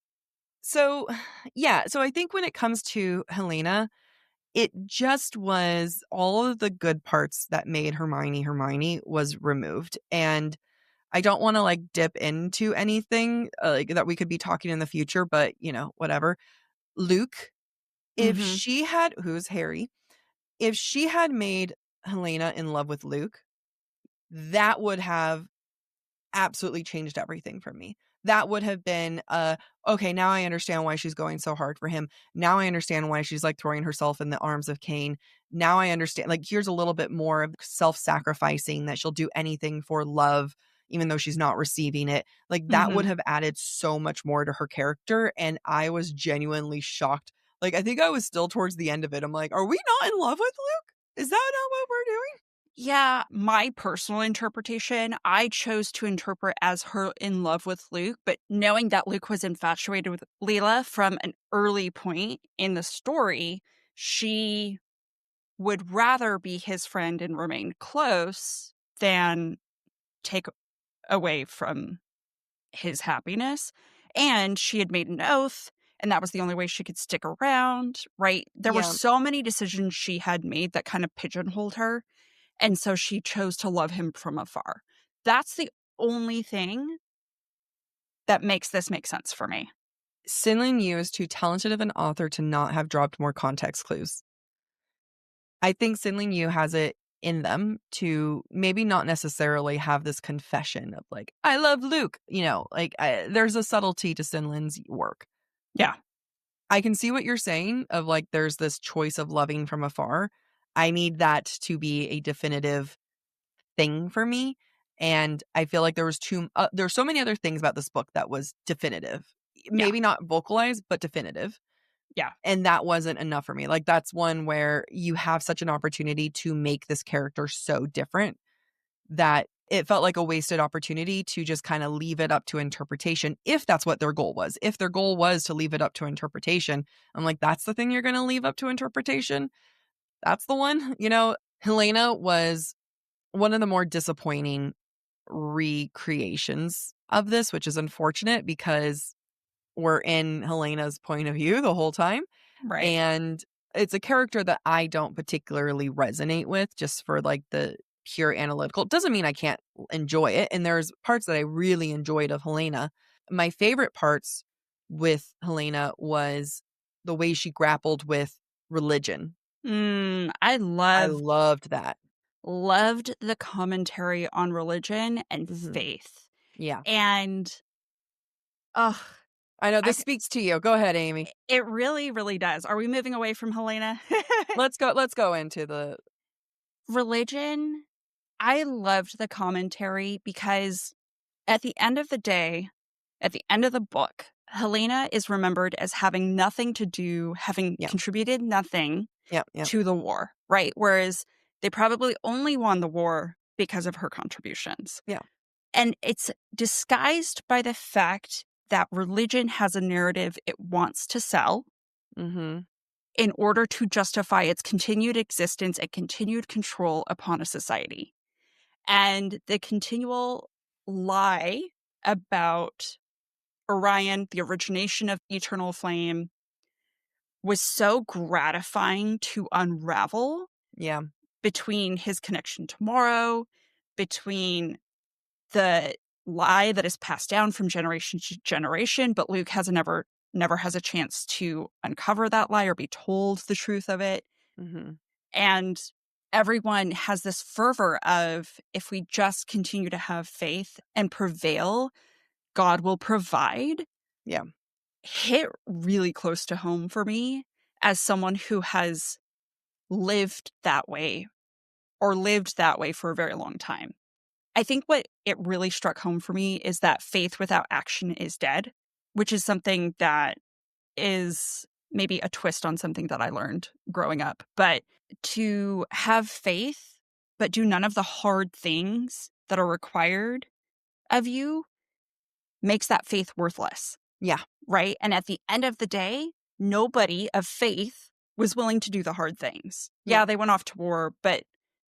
So, yeah. So I think when it comes to Helena, it just was all of the good parts that made Hermione was removed. And I don't want to like dip into anything like that we could be talking in the future, but whatever. Luke, if Mm-hmm. she had, who's Harry, if she had made Helena in love with Luke, that would have absolutely changed everything for me. That would have been, okay, now I understand why she's going so hard for him. Now I understand why she's like throwing herself in the arms of Cain. Now I understand, like, here's a little bit more of self-sacrificing that she'll do anything for love, even though she's not receiving it. Like, that Mm-hmm. would have added so much more to her character. And I was genuinely shocked. Like, I think I was still towards the end of it. I'm like, are we not in love with Luke? Is that not what we're doing? Yeah, my personal interpretation, I chose to interpret as her in love with Luke, but knowing that Luke was infatuated with Leela from an early point in the story, she would rather be his friend and remain close than take away from his happiness. And she had made an oath, and that was the only way she could stick around, right? There were Yeah. so many decisions she had made that kind of pigeonholed her. And so she chose to love him from afar. That's the only thing that makes this make sense for me. SenLinYu is too talented of an author to not have dropped more context clues. I think SenLinYu has it in them to maybe not necessarily have this confession of like, I love Luke. There's a subtlety to Sinlin's work. Yeah. I can see what you're saying of like, there's this choice of loving from afar. I need that to be a definitive thing for me. And I feel like there's so many other things about this book that was definitive. Yeah. Maybe not vocalized, but definitive. Yeah. And that wasn't enough for me. Like, that's one where you have such an opportunity to make this character so different that it felt like a wasted opportunity to just kind of leave it up to interpretation, if that's what their goal was. If their goal was to leave it up to interpretation, I'm like, that's the thing you're going to leave up to interpretation? That's the one? Helena was one of the more disappointing recreations of this, which is unfortunate because we're in Helena's point of view the whole time. Right. And it's a character that I don't particularly resonate with just for like the pure analytical. It doesn't mean I can't enjoy it. And there's parts that I really enjoyed of Helena. My favorite parts with Helena was the way she grappled with religion. I I loved that. loved the commentary on religion and Mhm. faith. Yeah. And oh, I know I this speaks to you. Go ahead, Amy. it really, really does. Are we moving away from Helena? Let's go into the Religion, I loved the commentary because at the end of the day, at the end of the book, Helena is remembered as having nothing to do, having yeah. contributed nothing Yeah. to the war, right? Whereas they probably only won the war because of her contributions. Yeah. And it's disguised by the fact that religion has a narrative it wants to sell Mhm. in order to justify its continued existence and continued control upon a society. And the continual lie about Orion, the origination of eternal flame, was so gratifying to unravel Yeah. between his connection to Morrow, between the lie that is passed down from generation to generation, but Luke never has a chance to uncover that lie or be told the truth of it. Mhm. And everyone has this fervor of, if we just continue to have faith and prevail, God will provide. Yeah. Hit really close to home for me as someone who has lived that way or lived that way for a very long time. I think what it really struck home for me is that faith without action is dead, which is something that is maybe a twist on something that I learned growing up. But to have faith, but do none of the hard things that are required of you makes that faith worthless. Yeah. Right? And at the end of the day, nobody of faith was willing to do the hard things. No. Yeah, they went off to war, but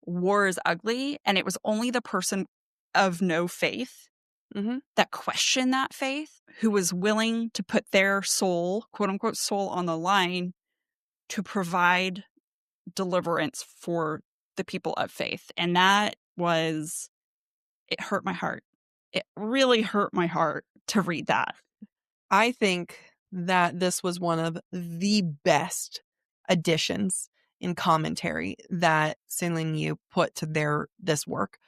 war is ugly. And it was only the person of no faith Mm-hmm. that questioned that faith who was willing to put their soul, quote unquote, soul on the line to provide deliverance for the people of faith. And that was, it hurt my heart. It really hurt my heart to read that. I think that this was one of the best additions in commentary that SenLinYu put to this work.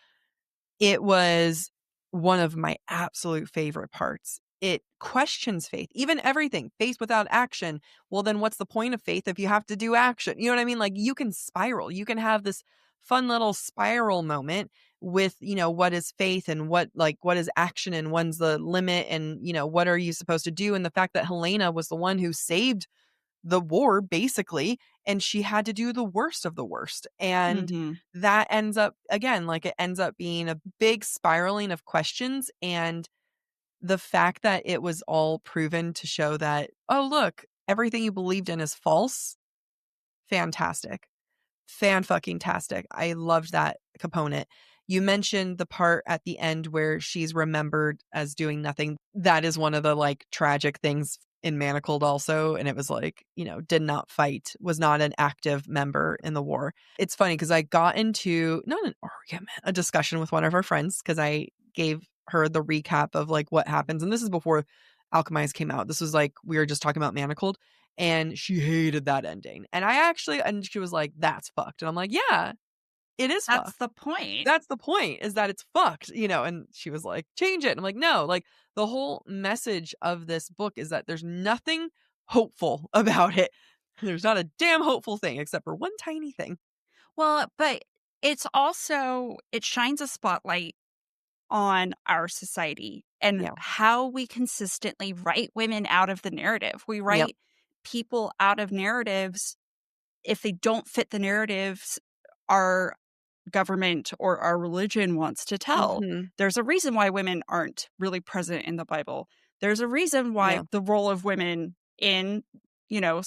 It was one of my absolute favorite parts. It questions faith, even everything. Faith without action. Well, then what's the point of faith if you have to do action? You know what I mean? Like, you can spiral. You can have this fun little spiral moment with, what is faith and what is action and when's the limit and, what are you supposed to do? And the fact that Helena was the one who saved the war, basically, and she had to do the worst of the worst. And that ends up, again, like, it ends up being a big spiraling of questions. And the fact that it was all proven to show that, oh, look, everything you believed in is false. Fantastic. Fan-fucking-tastic. I loved that component. You mentioned the part at the end where she's remembered as doing nothing. That is one of the tragic things in Manacled also. And it was did not fight, was not an active member in the war. It's funny because I got into, not an argument, a discussion with one of our friends because I gave her the recap of what happens. And this is before Alchemized came out. This was we were just talking about Manacled. And she hated that ending. And she was like, that's fucked. And I'm like, yeah, it is fucked. That's the point. That's the point, is that it's fucked, and she was like, change it. And I'm like, no, the whole message of this book is that there's nothing hopeful about it. There's not a damn hopeful thing except for one tiny thing. Well, but it's also, it shines a spotlight on our society and how we consistently write women out of the narrative. We write people out of narratives if they don't fit the narratives our government or our religion wants to tell. There's a reason why women aren't really present in the Bible. There's a reason why the role of women in, the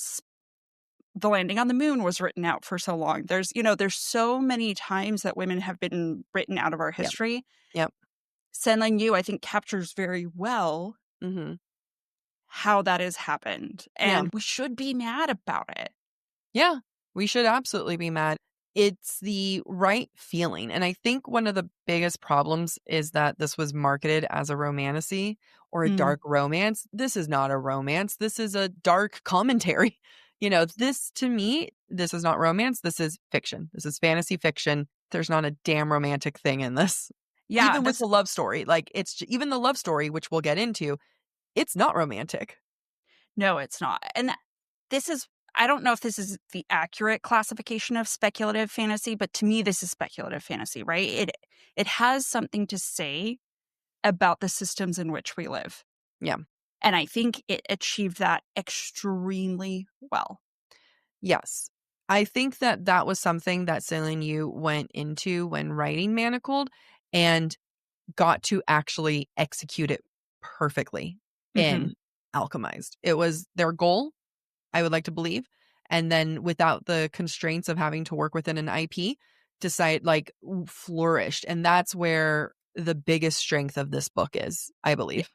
landing on the moon was written out for so long. There's so many times that women have been written out of our history. Yep. SenLinYu, I think, captures very well how that has happened. And we should be mad about it. Yeah, we should absolutely be mad. It's the right feeling. And I think one of the biggest problems is that this was marketed as a romantasy or a dark romance. This is not a romance. This is a dark commentary. This, to me, this is not romance. This is fiction. This is fantasy fiction. There's not a damn romantic thing in this. Yeah, even with the love story. Even the love story, which we'll get into, it's not romantic. No, it's not. And this is, I don't know if this is the accurate classification of speculative fantasy, but to me, this is speculative fantasy, right? It has something to say about the systems in which we live. Yeah. And I think it achieved that extremely well. Yes. I think that was something that SenLinYu went into when writing Manacled and got to actually execute it perfectly in Alchemized. It was their goal, I would like to believe. And then without the constraints of having to work within an IP, flourished. And that's where the biggest strength of this book is, I believe.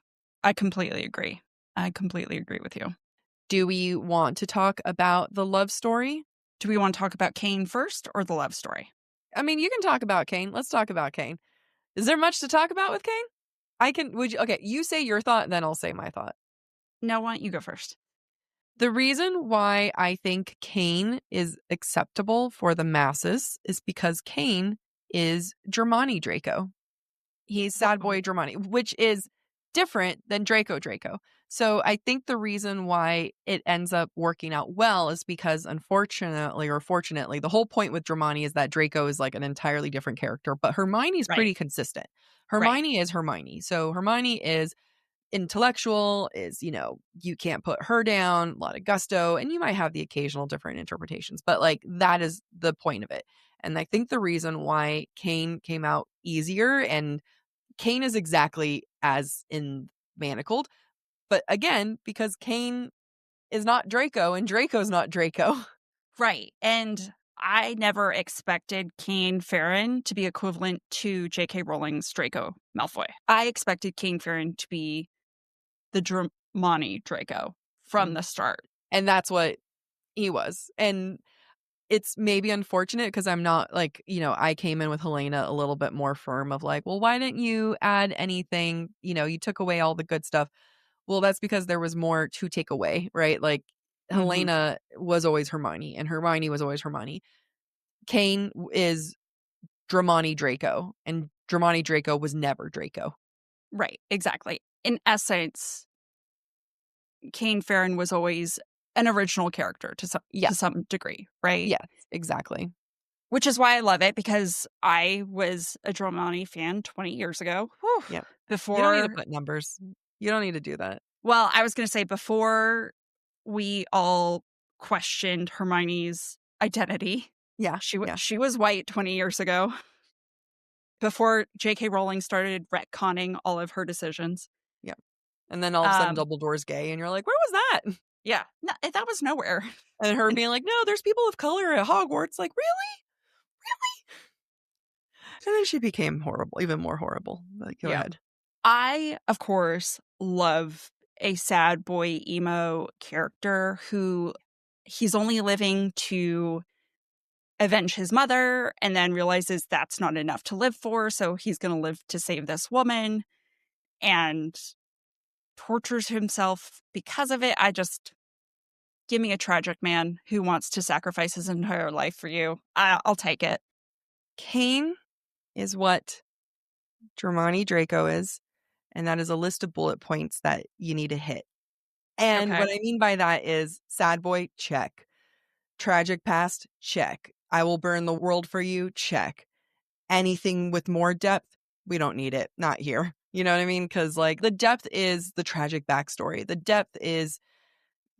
I completely agree. I completely agree with you. Do we want to talk about the love story? Do we want to talk about Cain first or the love story? I mean, you can talk about Cain. Let's talk about Cain. Is there much to talk about with Cain? Okay, you say your thought, then I'll say my thought. No, why don't you go first? The reason why I think Cain is acceptable for the masses is because Cain is Germani Draco. He's sad boy Germani, which is different than Draco Draco. So I think the reason why it ends up working out well is because unfortunately or fortunately, the whole point with Germani is that Draco is like an entirely different character, but Hermione's Right. pretty consistent. Right. Hermione is Hermione. So Hermione is intellectual, is, you can't put her down, a lot of gusto, and you might have the occasional different interpretations, but like that is the point of it. And I think the reason why Cain came out easier, and Cain is exactly as in Manacled, but again, because Cain is not Draco and Draco's not Draco. Right. And I never expected Cain Farron to be equivalent to J.K. Rowling's Draco Malfoy. I expected Cain Farron to be the Dramani Draco from the start. And that's what he was. And it's maybe unfortunate because I'm not like, I came in with Helena a little bit more firm of like, well, why didn't you add anything? You took away all the good stuff. Well, that's because there was more to take away, right? Like Helena was always Hermione and Hermione was always Hermione. Cain is Dramani Draco and Dramani Draco was never Draco. Right, exactly. In essence, Cain Farron was always an original character to some degree, right? Yes, exactly. Which is why I love it, because I was a Dramani fan 20 years ago. Whew, Yeah. Before, You don't need to put numbers. You don't need to do that. well, I was going to say before we all questioned Hermione's identity. Yeah. She was white 20 years ago. Before J.K. Rowling started retconning all of her decisions. Yeah. And then all of a sudden Dumbledore's gay and you're like, where was that? Yeah. No, that was nowhere. And her being like, no, there's people of color at Hogwarts. Like, really? And then she became horrible, even more horrible. Like, go ahead. I, of course, love a sad boy emo character who he's only living to avenge his mother and then realizes that's not enough to live for. So he's going to live to save this woman and tortures himself because of it. Give me a tragic man who wants to sacrifice his entire life for you. I'll take it. Cain is what Germani Draco is, and that is a list of bullet points that you need to hit. And what I mean by that is sad boy, check. Tragic past, check. I will burn the world for you, check. Anything with more depth, we don't need it. Not here. You know what I mean? Because like the depth is the tragic backstory. The depth is,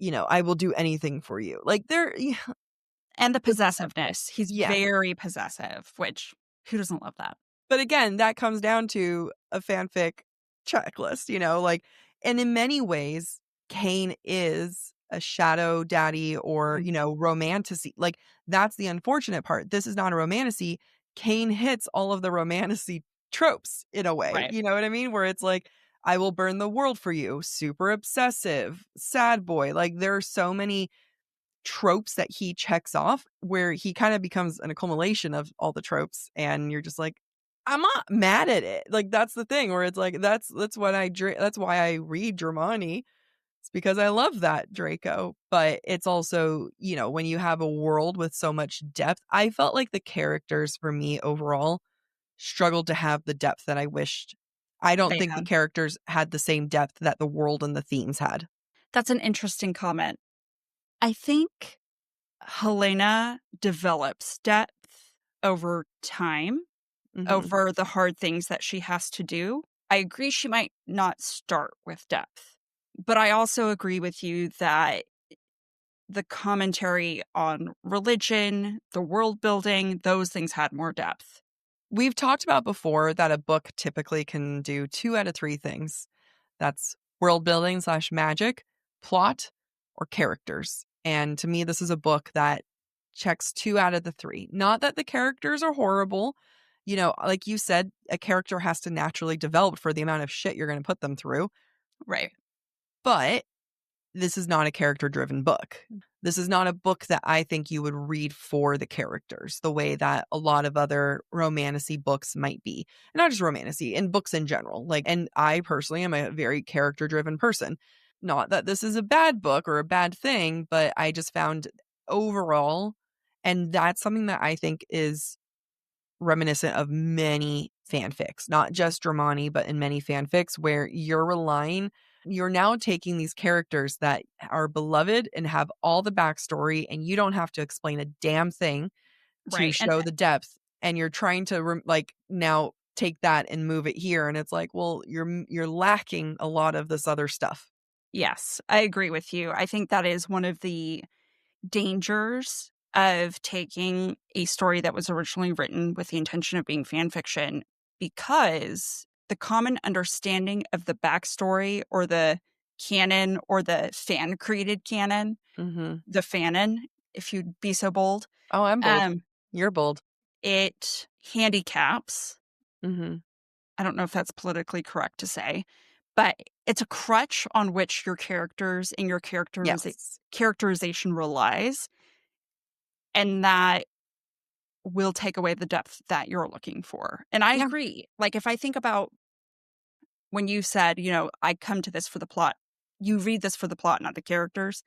I will do anything for you. Like and the possessiveness. He's very possessive, which who doesn't love that? But again, that comes down to a fanfic checklist, like, and in many ways, Cain is a shadow daddy or, romantasy. Like, that's the unfortunate part. This is not a romantasy. Cain hits all of the romantasy tropes in a way. Right. You know what I mean? Where it's like, I will burn the world for you. Super obsessive, sad boy. Like, there are so many tropes that he checks off where he kind of becomes an accumulation of all the tropes. And you're just like, I'm not mad at it. Like, that's the thing where it's like, that's why I read Germani. It's because I love that Draco. But it's also, when you have a world with so much depth, I felt like the characters for me overall struggled to have the depth that I wished. I don't think the characters had the same depth that the world and the themes had. That's an interesting comment. I think Helena develops depth over time, over the hard things that she has to do. I agree she might not start with depth, but I also agree with you that the commentary on religion, the world building, those things had more depth. We've talked about before that a book typically can do 2 out of 3 things. That's world building / magic, plot, or characters. And to me, this is a book that checks 2 out of the 3. Not that the characters are horrible. Like you said, a character has to naturally develop for the amount of shit you're going to put them through. Right. But this is not a character-driven book. This is not a book that I think you would read for the characters the way that a lot of other romantasy books might be. And not just romantasy, and books in general. And I personally am a very character-driven person. Not that this is a bad book or a bad thing, but I just found overall, and that's something that I think is reminiscent of many fanfics, not just Dramoine, but in many fanfics where you're now taking these characters that are beloved and have all the backstory, and you don't have to explain a damn thing to Right. And show the depth. And you're trying to now take that and move it here. And it's like, well, you're lacking a lot of this other stuff. yes, I agree with you. I think that is one of the dangers of taking a story that was originally written with the intention of being fan fiction, because the common understanding of the backstory or the canon or the fan created canon, Mm-hmm. the fanon, if you'd be so bold, Oh, I'm bold. um, You're bold. it handicaps. Mm-hmm. I don't know if that's politically correct to say, but it's a crutch on which your characters and your Yes. characterization relies, and that will take away the depth that you're looking for. And I Yeah. agree. Like, if I think about when you said, I come to this for the plot, you read this for the plot, not the characters.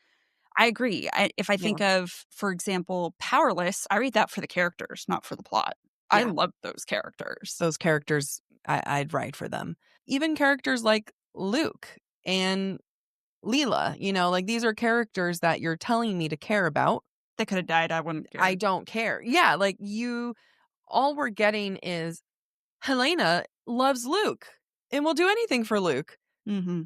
I agree. If I Yeah. think of, for example, Powerless, I read that for the characters, not for the plot. I Yeah. love those characters. Those characters, I'd write for them. Even characters like Luke and Leela, like these are characters that you're telling me to care about. They could have died. I wouldn't care. I don't care. Yeah, like all we're getting is Helena loves Luke and will do anything for Luke. Mm-hmm.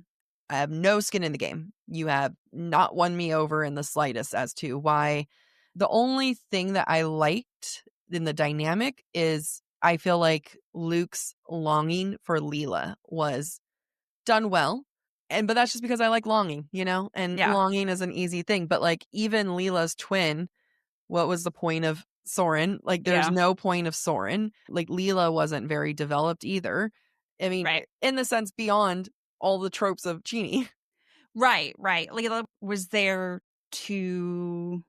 I have no skin in the game. You have not won me over in the slightest as to why. The only thing that I liked in the dynamic is I feel like Luke's longing for Leela was done well. But that's just because I like longing, and Yeah. longing is an easy thing. But like even Leela's twin, what was the point of Soren? Like there's Yeah. no point of Soren. Like Leela wasn't very developed either. I mean, Right. in the sense beyond all the tropes of Genie. Right. Right. Layla was there to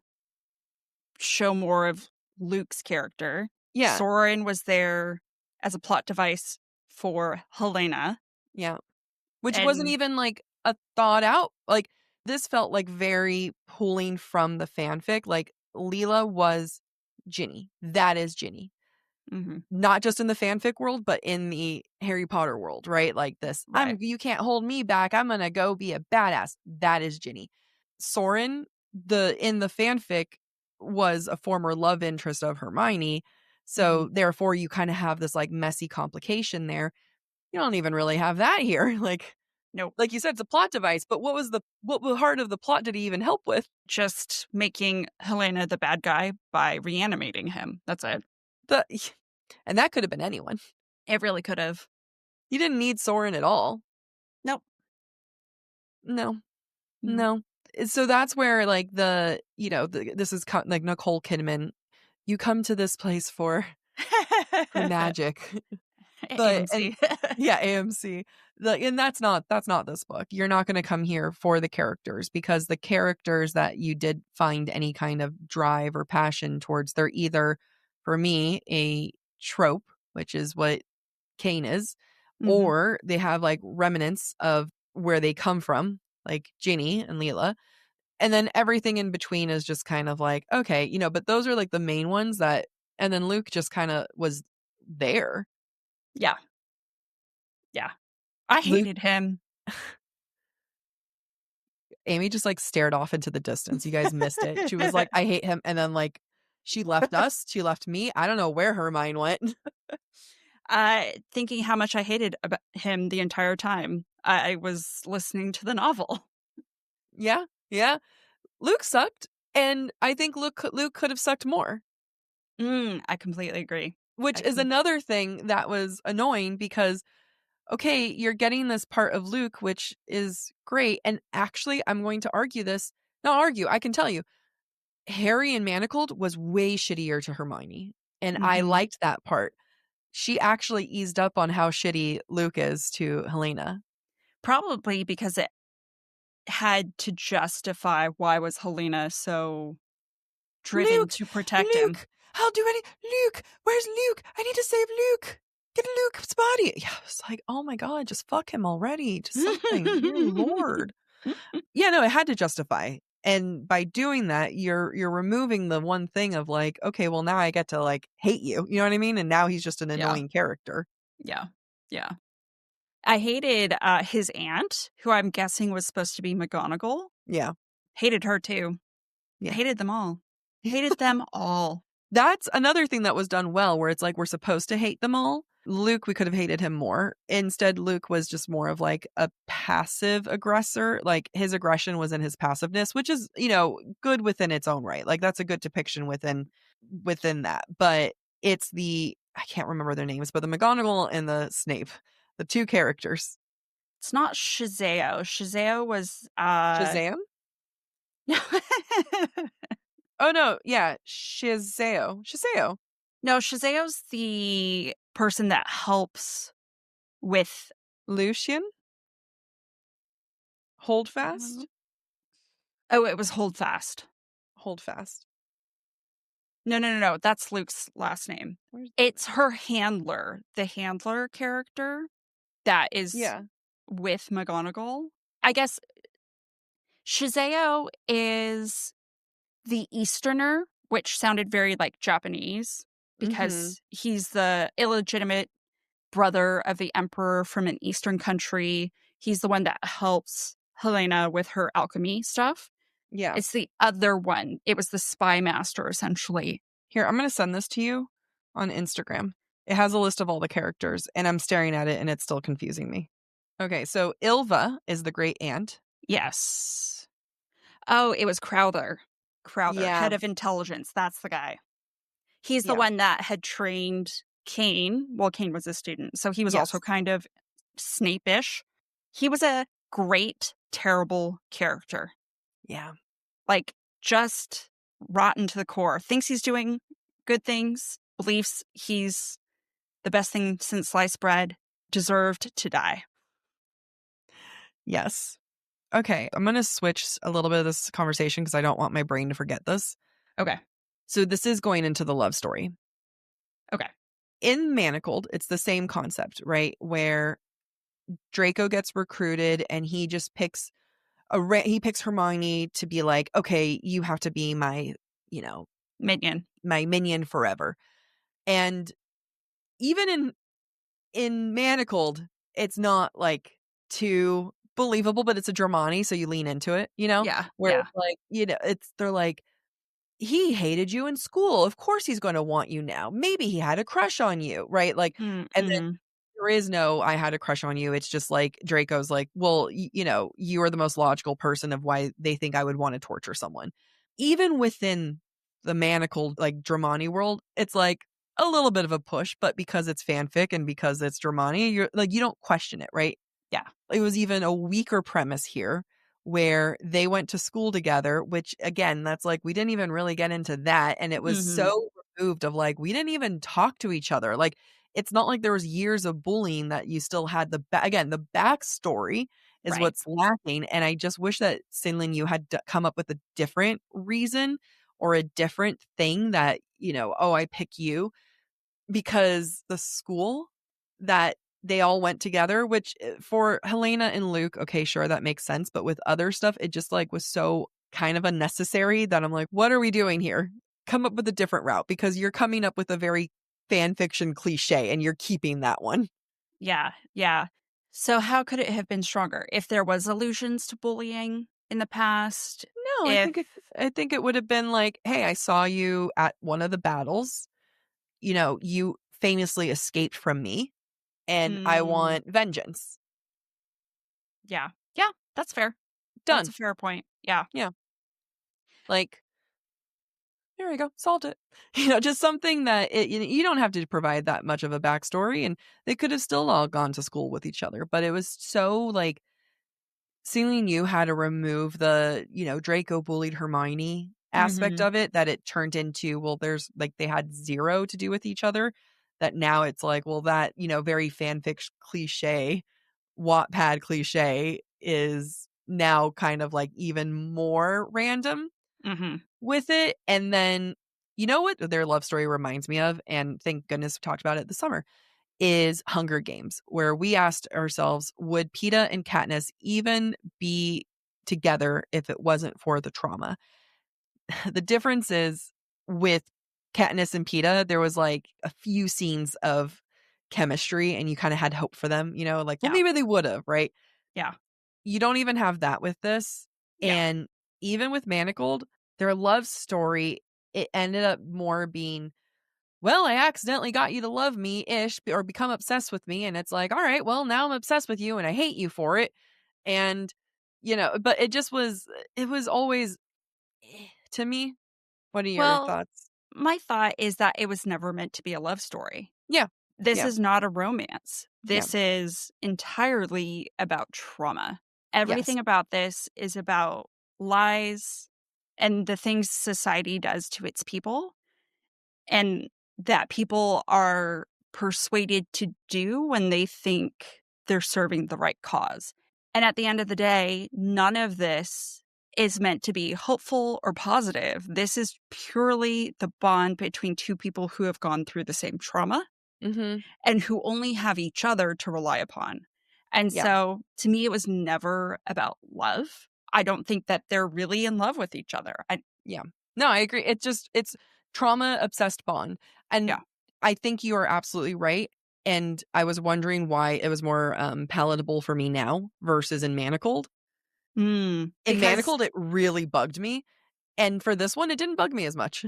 show more of Luke's character. Yeah. Soren was there as a plot device for Helena. Yeah. Which wasn't And even like a thought out. Like this felt like very pulling from the fanfic. Like Leela was Ginny. That is Ginny. mhm, Not just in the fanfic world, but in the Harry Potter world, right? Like this, right. you can't hold me back. I'm gonna go be a badass. That is Ginny. Soren, in the fanfic, was a former love interest of Hermione. So Mhm. therefore you kind of have this like messy complication there. You don't even really have that here. Nope. Like you said, it's a plot device, but what heart of the plot did he even help with? Just making Helena the bad guy by reanimating him. That's it. The and that could have been anyone. It really could have. You didn't need Soren at all. Nope. No. Mhm. No. So that's where like this is like Nicole Kidman. You come to this place for the magic. But and AMC. yeah, AMC. And that's not this book. You're not going to come here for the characters, because the characters that you did find any kind of drive or passion towards, they're either, for me, a trope, which is what Kane is, Mhm. or they have like remnants of where they come from, like Ginny and Leela. And then everything in between is just kind of like, okay, but those are like the main ones and then Luke just kind of was there. Yeah. Yeah. I Luke, hated him. Amy just like stared off into the distance. You guys missed it. She was like, I hate him. And then like she left us. She left me. I don't know where her mind went. Thinking how much I hated about him the entire time. I was listening to the novel. Yeah. Yeah. Luke sucked. And I think Luke could have sucked more. I completely agree. Which is another thing that was annoying, because okay, you're getting this part of Luke, which is great. And actually, I'm going to argue this. Not argue, I can tell you. Harry and Manacled was way shittier to Hermione. And I Mhm. liked that part. She actually eased up on how shitty Luke is to Helena. Probably because it had to justify why was Helena so driven Luke! to protect him. Luke! I'll do any. Luke! Where's Luke? I need to save Luke! Get Luke's body! Yeah, I was like, oh my god, just fuck him already. Just something. Dear Lord. Yeah, no, it had to justify. And by doing that, you're removing the one thing of like, okay, well now I get to like hate you. You know what I mean? And now he's just an Yeah. annoying character. Yeah. Yeah. I hated his aunt, who I'm guessing was supposed to be McGonagall. Yeah. Hated her too. Yeah. Hated them all. Hated them all. That's another thing that was done well, where it's like we're supposed to hate them all. Luke, we could have hated him more. Instead, Luke was just more of like a passive aggressor. Like his aggression was in his passiveness, which is, good within its own right. Like that's a good depiction within that. But it's I can't remember their names, but the McGonagall and the Snape, the two characters. It's not Shazeo. Shazeo was Shazam? Oh no, yeah, Shazeo. Shazeo. No, Shazeo's the person that helps with Lucian? Hold fast? Oh, it was Holdfast. Hold fast. No. That's Luke's last name. It's her handler, the handler character that is Yeah. with McGonagall. I guess Shazeo is the Easterner, which sounded very like Japanese Mhm. because he's the illegitimate brother of the emperor from an Eastern country. He's the one that helps Helena with her alchemy stuff. Yeah. It's the other one. It was the spy master, essentially. Here, I'm going to send this to you on Instagram. It has a list of all the characters, and I'm staring at it, and it's still confusing me. Okay, so Ilva is the great aunt. Yes. Oh, it was Crowther. Crowther, Yeah. head of intelligence. That's the guy. He's the Yeah. one that had trained Kane. Well, Kane was a student, so he was also Yes. kind of Snape-ish. He was a great, terrible character. Yeah. Like, just rotten to the core. Thinks he's doing good things, believes he's the best thing since sliced bread, deserved to die. Yes. Okay, I'm going to switch a little bit of this conversation because I don't want my brain to forget this. Okay. So this is going into the love story. Okay. In Manacled, it's the same concept, right? Where Draco gets recruited and he just picks he picks Hermione to be like, okay, you have to be my, Minion. my minion forever. And even in Manacled, it's not like too believable, but it's a Dramoine, so you lean into it, Yeah. where Yeah. it's like, they're like, he hated you in school. Of course he's going to want you now. Maybe he had a crush on you, right? Like, and then Mm-hmm. there is no, I had a crush on you. It's just like Draco's like, well, you are the most logical person of why they think I would want to torture someone. Even within the Manacled, like Dramoine world, it's like a little bit of a push, but because it's fanfic and because it's Dramoine, you're like, you don't question it, right? Yeah. It was even a weaker premise here where they went to school together, which again, that's like, we didn't even really get into that. And it was Mm-hmm. so removed of like, we didn't even talk to each other. Like, it's not like there was years of bullying that you still had again, the backstory is Right. what's lacking. And I just wish that SenLinYu had come up with a different reason or a different thing that, oh, I pick you because the school that they all went together, which for Helena and Luke, okay, sure, that makes sense. But with other stuff, it just like was so kind of unnecessary that I'm like, what are we doing here? Come up with a different route because you're coming up with a very fan fiction cliche and you're keeping that one. Yeah. Yeah. So how could it have been stronger? If there was allusions to bullying in the past? No, If I think it would have been like, hey, I saw you at one of the battles. You famously escaped from me and I mm, want vengeance. yeah. Yeah, that's fair. That's a Done. fair point. Yeah. Yeah. Like, there we go. Solved it. Just something that you don't have to provide that much of a backstory, and they could have still all gone to school with each other. But it was so like SenLinYu had to remove the Draco bullied Hermione aspect Mm-hmm. of it that it turned into, well, there's like they had zero to do with each other. That now it's like, well, that very fanfic cliche, Wattpad cliche is now kind of like even more random Mm-hmm. with it. And then, you know what their love story reminds me of? And thank goodness we talked about it this summer is Hunger Games, where we asked ourselves, would Peeta and Katniss even be together if it wasn't for the trauma. The difference is with Katniss and Peeta, there was like a few scenes of chemistry and you kind of had hope for them, like, well, Yeah. maybe they would have, right? Yeah. You don't even have that with this. Yeah. And even with Manacled, their love story, it ended up more being, well, I accidentally got you to love me ish or become obsessed with me. And it's like, all right, well, now I'm obsessed with you and I hate you for it. And, but it was always to me. What are your Well, thoughts? my thought is that it was never meant to be a love story. Yeah. This Yeah. is not a romance. Yeah. This is entirely about trauma. Yes. Everything about this is about lies and the things society does to its people, and that people are persuaded to do when they think they're serving the right cause. And at the end of the day, none of this is meant to be hopeful or positive. This is purely the bond between two people who have gone through the same trauma Mhm. and who only have each other to rely upon. And Yeah. so to me, it was never about love. I don't think that they're really in love with each other. Yeah. No, I agree. It's trauma obsessed bond. And Yeah. I think you are absolutely right. And I was wondering why it was more palatable for me now versus in Manacled. In Because Manacled, it really bugged me. And for this one, it didn't bug me as much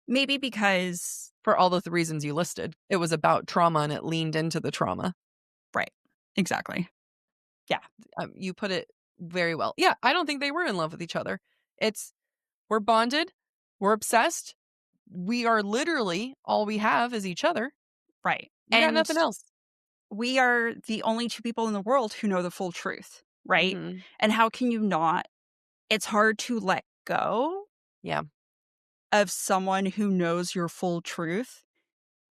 maybe because, for all the reasons you listed. It was about trauma and it leaned into the trauma. right. Exactly. Yeah. You put it very well. Yeah, I don't think they were in love with each other. It's we're bonded, we're obsessed. We are literally all we have is each other. Right. We got And nothing else. we are the only two people in the world who know the full truth. Right. Mhm. And how can you not? It's hard to let go Yeah. of someone who knows your full truth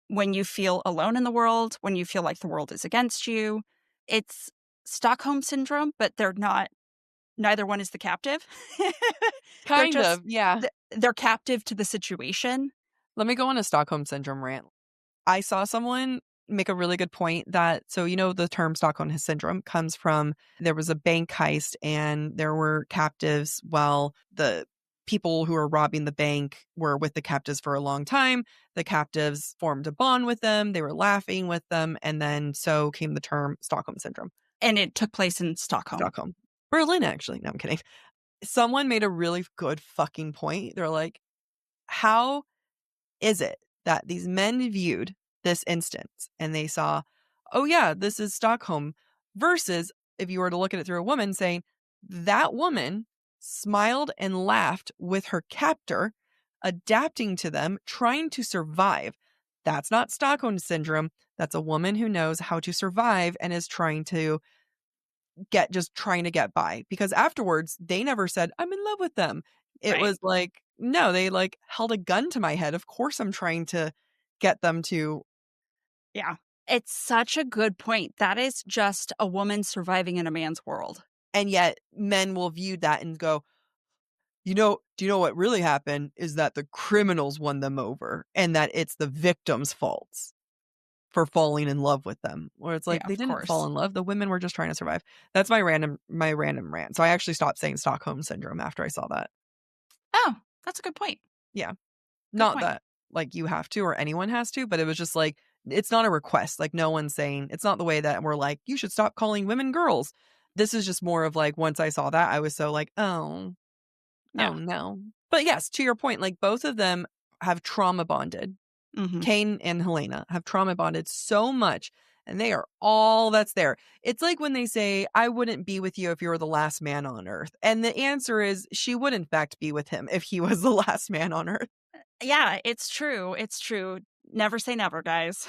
when you feel alone in the world, when you feel like the world is against you. It's Stockholm syndrome, but they're not, neither one is the captive. They're Kind just, of, yeah. they're captive to the situation. Let me go on a Stockholm syndrome rant. I saw someone make a really good point that the term Stockholm syndrome comes from there was a bank heist and there were captives while the people who were robbing the bank were with the captives for a long time. The captives formed a bond with them. They were laughing with them. And then so came the term Stockholm syndrome. And it took place in Stockholm. Stockholm. Berlin, actually. No, I'm kidding. Someone made a really good fucking point. They're like, how is it that these men viewed this instance and they saw, oh, yeah, this is Stockholm, versus if you were to look at it through a woman saying, that woman smiled and laughed with her captor, adapting to them, trying to survive. That's not Stockholm syndrome. That's a woman who knows how to survive and is trying to trying to get by, because afterwards they never said I'm in love with them. It Right. was like, no, they like held a gun to my head. Of course I'm trying to get them to. Yeah. It's such a good point. That is just a woman surviving in a man's world. And yet men will view that and go, do you know what really happened is that the criminals won them over and that it's the victim's faults for falling in love with them. Where it's Yeah, like they of didn't fall course. in love. The women were just trying to survive. That's my random rant. So I actually stopped saying Stockholm syndrome after I saw that. Oh, that's a good point. Yeah. Good Not point. that, like, you have to or anyone has to, but it was just like, it's not a request. Like, no one's saying it's not the way that we're like, you should stop calling women girls. This is just more of like, once I saw that, I was so like, oh Yeah. no. But yes, to your point, like, both of them have trauma bonded. Mhm. Kane and Helena have trauma bonded so much, and they are all that's there. It's like when they say, I wouldn't be with you if you were the last man on earth. And the answer is, she would, in fact, be with him if he was the last man on earth. Yeah, it's true. It's true. Never say never, guys.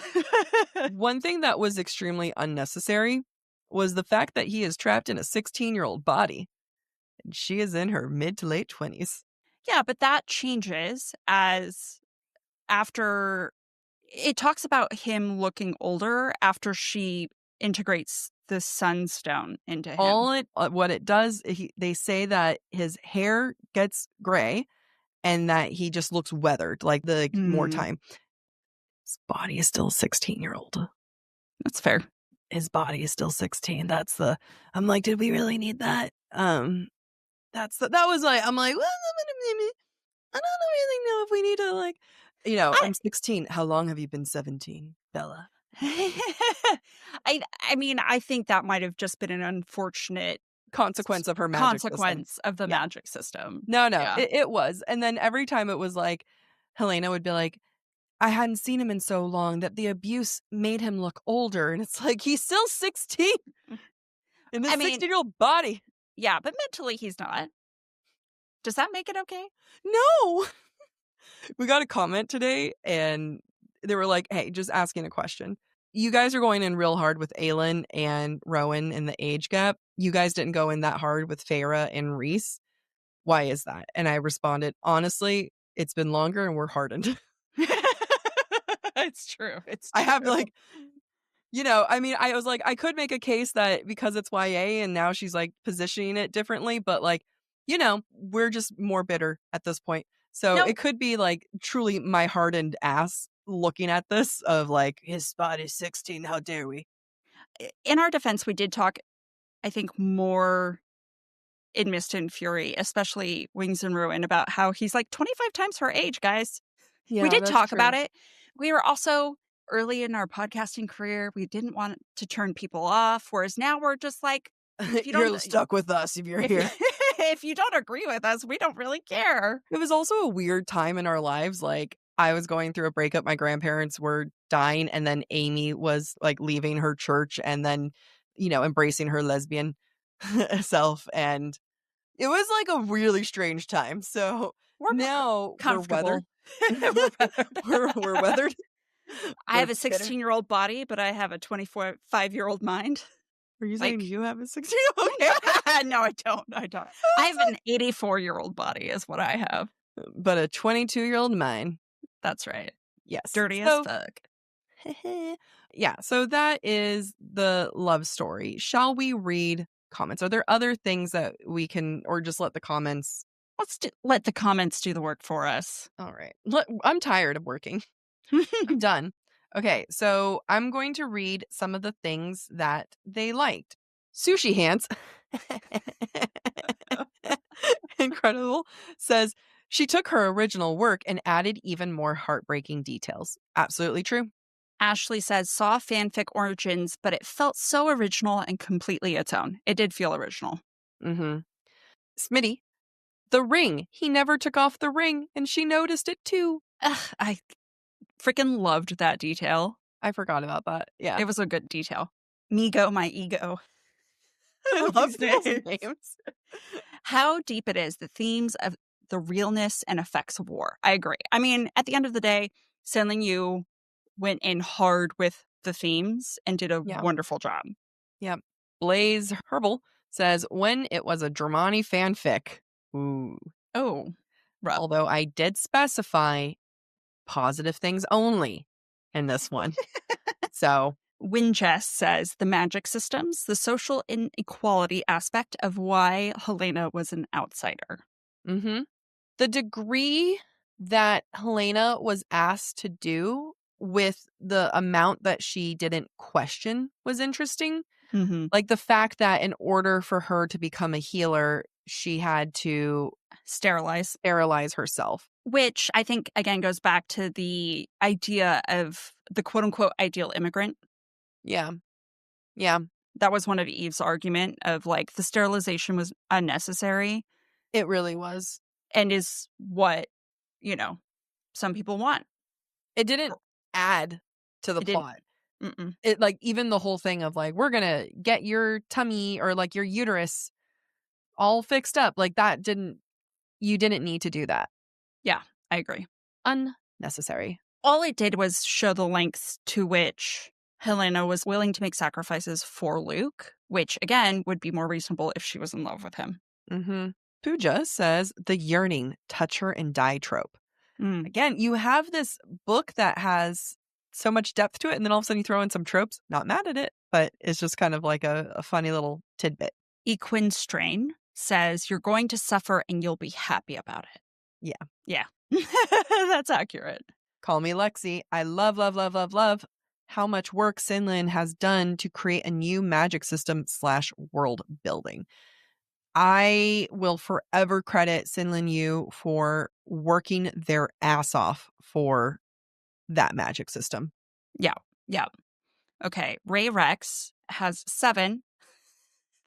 One thing that was extremely unnecessary was the fact that he is trapped in a 16-year-old body, and she is in her mid to late 20s. Yeah, but that changes as after it talks about him looking older after she integrates the sunstone into him. What it does, they say that his hair gets gray and that he just looks weathered, like the more Hmm, time. His body is still 16-year-old. that's fair. His body is still 16. I'm like, did we really need that? that was like, I'm like, well, I don't really know if we need to like, I'm 16. How long have you been 17, Bella? I mean, I think that might have just been an unfortunate Consequence of her magic system. consequence of the Yeah. magic system. No, Yeah. it was. And then every time it was like, Helena would be like, I hadn't seen him in so long that the abuse made him look older. And it's like, he's still 16 in this I mean, 16-year-old body. yeah, but mentally he's not. Does that make it okay? No. We got a comment today and they were like, hey, just asking a question. You guys are going in real hard with Aelin and Rowan in the age gap. You guys didn't go in that hard with Feyre and Rhys. Why is that? And I responded, honestly, it's been longer and we're hardened. It's true. It's I have true. like, I mean, I was like, I could make a case that because it's YA and now she's like positioning it differently, but like, we're just more bitter at this point. So No. it could be like truly my hardened ass looking at this of like, his spot is 16. How dare we? In our defense, we did talk, I think, more in Mist and Fury, especially Wings and Ruin, about how he's like 25 times her age, guys. Yeah, We did that's talk true. about it. We were also early in our podcasting career. We didn't want to turn people off, whereas now we're just like, if you You're don't, stuck with us if you're if, here. if you don't agree with us, we don't really care. It was also a weird time in our lives. Like, I was going through a breakup. My grandparents were dying. And then Amy was like leaving her church and then, embracing her lesbian self. And it was like a really strange time. So now we're weathered. We're weathered. we're weathered. I have a 16-year-old body, but I have a 25-year-old mind. Are you saying you have a 16? No, I don't. I have an 84-year-old body is what I have. But a 22-year-old mind. That's right. Yes. Dirty as fuck. Yeah, so that is the love story. Shall we read comments? Are there other things that we can, or just let the comments? Let the comments do the work for us. All right. I'm tired of working. I'm done. Okay, so I'm going to read some of the things that they liked. Sushi Hands, incredible, says she took her original work and added even more heartbreaking details. Absolutely true. Ashley says, saw fanfic origins, but it felt so original and completely its own. It did feel original. Mm-hmm. Smitty, the ring. He never took off the ring, and she noticed it too. I freaking loved that detail. I forgot about that. Yeah. It was a good detail. Migo, my ego. I love these names. How deep it is, the themes of the realness and effects of war. I agree. I mean, at the end of the day, SenLinYu went in hard with the themes and did a wonderful job. Yeah. Blaze Herbal says, when it was a Dramoine fanfic. Ooh. Oh. Rough. Although I did specify positive things only in this one. So. Winchess says, the magic systems, the social inequality aspect of why Helena was an outsider. Mm-hmm. The degree that Helena was asked to do with the amount that she didn't question was interesting. Mm-hmm. Like the fact that in order for her to become a healer, she had to sterilize herself. Which I think, again, goes back to the idea of the quote-unquote ideal immigrant. Yeah. Yeah. That was one of Eve's argument of like the sterilization was unnecessary. It really was. And is what, some people want. It didn't add to the plot. It like even the whole thing of like, we're going to get your tummy or like your uterus all fixed up. Like that you didn't need to do that. Yeah, I agree. Unnecessary. All it did was show the lengths to which Helena was willing to make sacrifices for Luke, which again would be more reasonable if she was in love with him. Mm-hmm. Pooja says the yearning, touch her and die trope. Again, you have this book that has so much depth to it, and then all of a sudden you throw in some tropes. Not mad at it, but it's just kind of like a funny little tidbit. Equin Strain says you're going to suffer and you'll be happy about it. Yeah. Yeah. That's accurate. Call me Lexi. I love, love, love, love, love how much work SenLin has done to create a new magic system / world building. I will forever credit SenLinYu for working their ass off for that magic system. Yeah. Yeah. Okay. Ray Rex has 7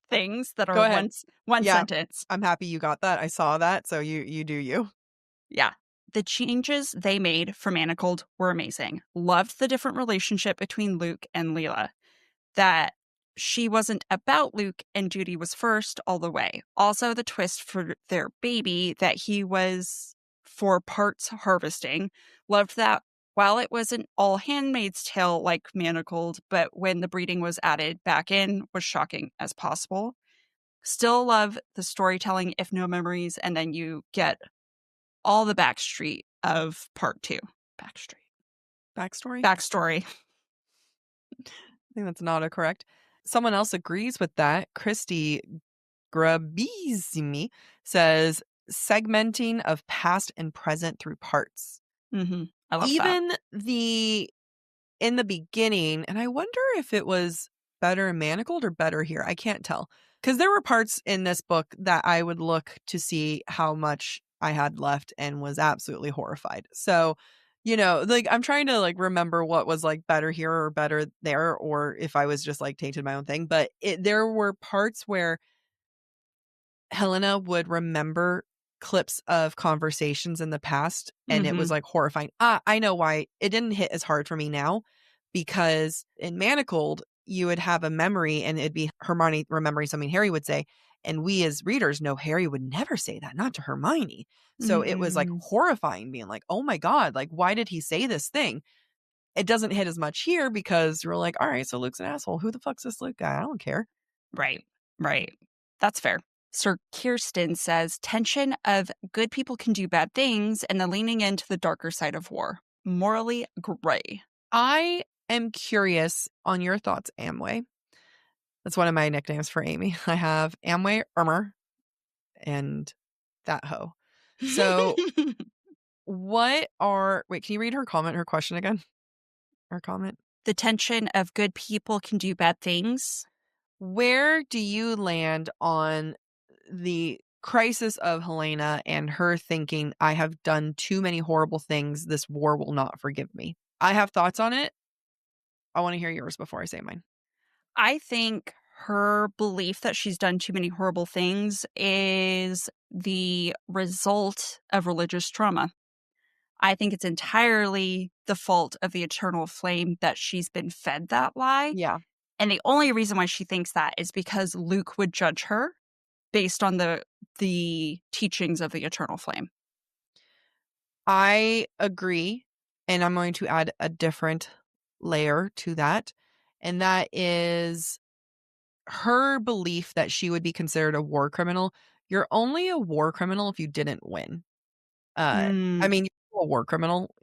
things that Go are ahead. one Yeah, sentence. I'm happy you got that. I saw that, so you do you. Yeah. The changes they made for Manacled were amazing. Loved the different relationship between Luke and Leela. That she wasn't about Luke and duty was first all the way. Also, the twist for their baby that he was for parts harvesting. Loved that while it wasn't all Handmaid's Tale like Manacled, but when the breeding was added back in was shocking as possible. Still love the storytelling, if no memories, and then you get all the backstreet of part 2. Backstreet. Backstory? Backstory. I think that's not a correct. Someone else agrees with that. Christy Grabizimi says segmenting of past and present through parts. I love that. Even in the beginning, and I wonder if it was better in Manacled or better here. I can't tell. Because there were parts in this book that I would look to see how much I had left and was absolutely horrified. So, like I'm trying to like remember what was like better here or better there, or if I was just like tainted my own thing. But there were parts where Helena would remember clips of conversations in the past, and it was, Mhm. like, horrifying. I know why it didn't hit as hard for me now, because in Manacled, you would have a memory, and it'd be Hermione remembering something Harry would say, and we as readers know Harry would never say that, not to Hermione. So it was, like, Mhm. horrifying being like, "Oh my god, like, why did he say this thing?" It doesn't hit as much here because you're like, "Alright, so Luke's an asshole. Who the fuck's this Luke guy? I don't care." Right. Right. That's fair. Sir Kirsten says tension of good people can do bad things and the leaning into the darker side of war. Morally gray. I am curious on your thoughts, Amway. That's one of my nicknames for Amy. I have Amway, Ermer, and that hoe. So, wait, can you read her question again? Her comment? The tension of good people can do bad things. Where do you land on the crisis of Helena and her thinking, I have done too many horrible things. This war will not forgive me? I have thoughts on it. I want to hear yours before I say mine. I think her belief that she's done too many horrible things is the result of religious trauma. I think it's entirely the fault of the eternal flame that she's been fed that lie. Yeah. And the only reason why she thinks that is because Luke would judge her based on the teachings of the eternal flame. I agree, and I'm going to add a different layer to that, and that is her belief that she would be considered a war criminal. You're only a war criminal if you didn't win. I Mm, mean, you're a war criminal,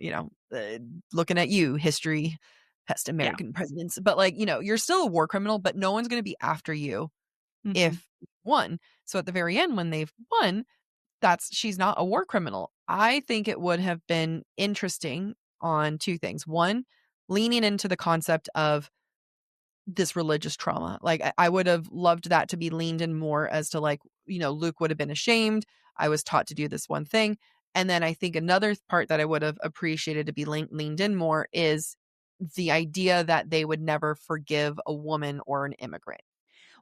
looking at you, history, past yeah. American presidents, but, like, you're still a war criminal, but no one's gonna be after you Mhm. if you won. So at the very end, when they've won, she's not a war criminal. I think it would have been interesting on 2 things. 1, leaning into the concept of this religious trauma. Like, I would have loved that to be leaned in more as to, like, Luke would have been ashamed. I was taught to do this one thing. And then I think another part that I would have appreciated to be leaned in more is the idea that they would never forgive a woman or an immigrant.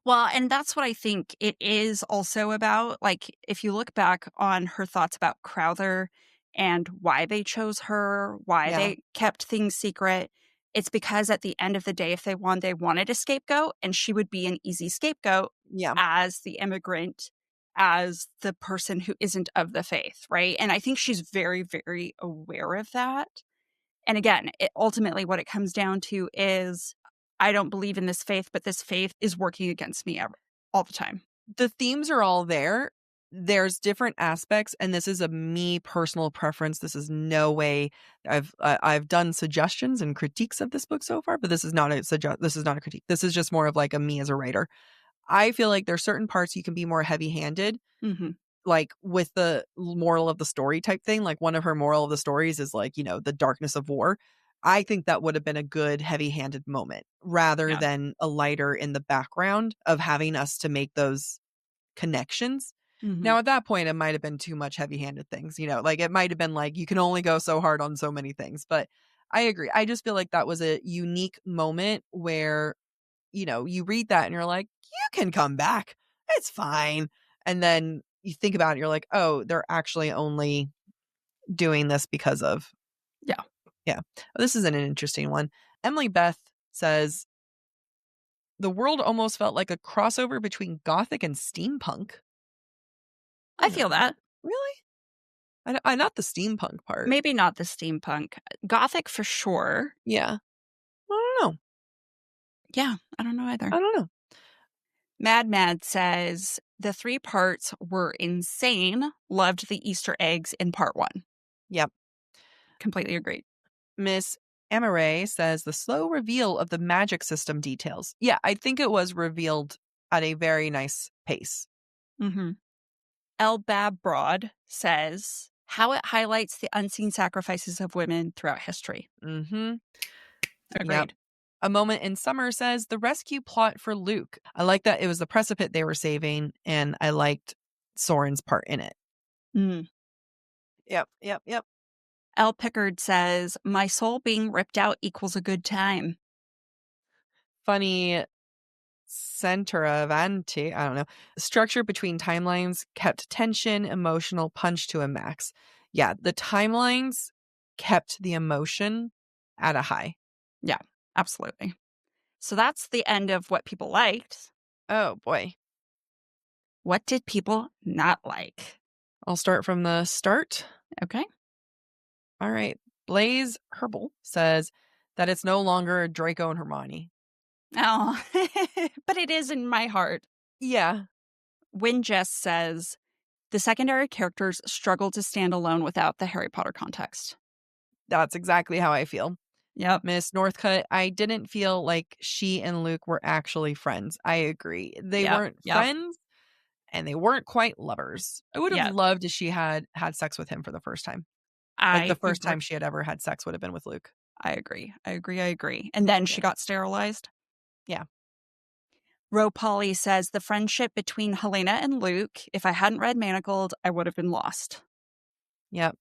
Well, and that's what I think it is also about. Like, if you look back on her thoughts about Crowther and why they chose her, why Yeah. they kept things secret, it's because at the end of the day, if they won, they wanted a scapegoat, and she would be an easy scapegoat Yeah. as the immigrant, as the person who isn't of the faith, right? And I think she's very, very aware of that. And again, ultimately, what it comes down to is I don't believe in this faith, but this faith is working against me all the time. The themes are all there. There's different aspects, and this is a me personal preference. This is no way I've done suggestions and critiques of this book so far, but this is not this is not a critique. This is just more of like a me as a writer. I feel like there's certain parts you can be more heavy-handed, Hmm. like with the moral of the story type thing. Like one of her moral of the stories is like, the darkness of war. I think that would have been a good heavy-handed moment rather Yeah. than a lighter in the background of having us to make those connections. Mhm. Now, at that point, it might have been too much heavy-handed things, like it might have been like, you can only go so hard on so many things. But I agree. I just feel like that was a unique moment where, you read that and you're like, you can come back. It's fine. And then you think about it, you're like, oh, they're actually only doing this because of. Yeah. Yeah. This is an interesting one. Emily Beth says, the world almost felt like a crossover between Gothic and steampunk. I feel that. Really? I not the steampunk part. Maybe not the steampunk. Gothic for sure. Yeah. I don't know. Yeah, I don't know either. I don't know. Mad says the 3 parts were insane. Loved the Easter eggs in part 1. Yep. Completely agreed. Miss Amaray says the slow reveal of the magic system details. Yeah, I think it was revealed at a very nice pace. Mm-hmm. Elbab Broad says how it highlights the unseen sacrifices of women throughout history. Mm-hmm. Agreed. Yep. A Moment in Summer says the rescue plot for Luke. I like that it was the precipice they were saving, and I liked Soren's part in it. Mm. Yep. L. Pickard says, my soul being ripped out equals a good time. Funny Centravanti, I don't know. Structure between timelines kept tension, emotional punch to a max. Yeah, the timelines kept the emotion at a high. Yeah, absolutely. So that's the end of what people liked. Oh, boy. What did people not like? I'll start from the start. Okay. All right. Blaze Herbal says that it's no longer Draco and Hermione. Oh, but it is in my heart. Yeah. Win Jess says, the secondary characters struggle to stand alone without the Harry Potter context. That's exactly how I feel. Yep. Miss Northcutt, I didn't feel like she and Luke were actually friends. I agree. They weren't friends, and they weren't quite lovers. I would have loved if she had sex with him for the first time. Like the first time she had ever had sex would have been with Luke. I agree. And then she got sterilized. Yeah. Ro Polly says the friendship between Helena and Luke, if I hadn't read Manacled, I would have been lost. Yep.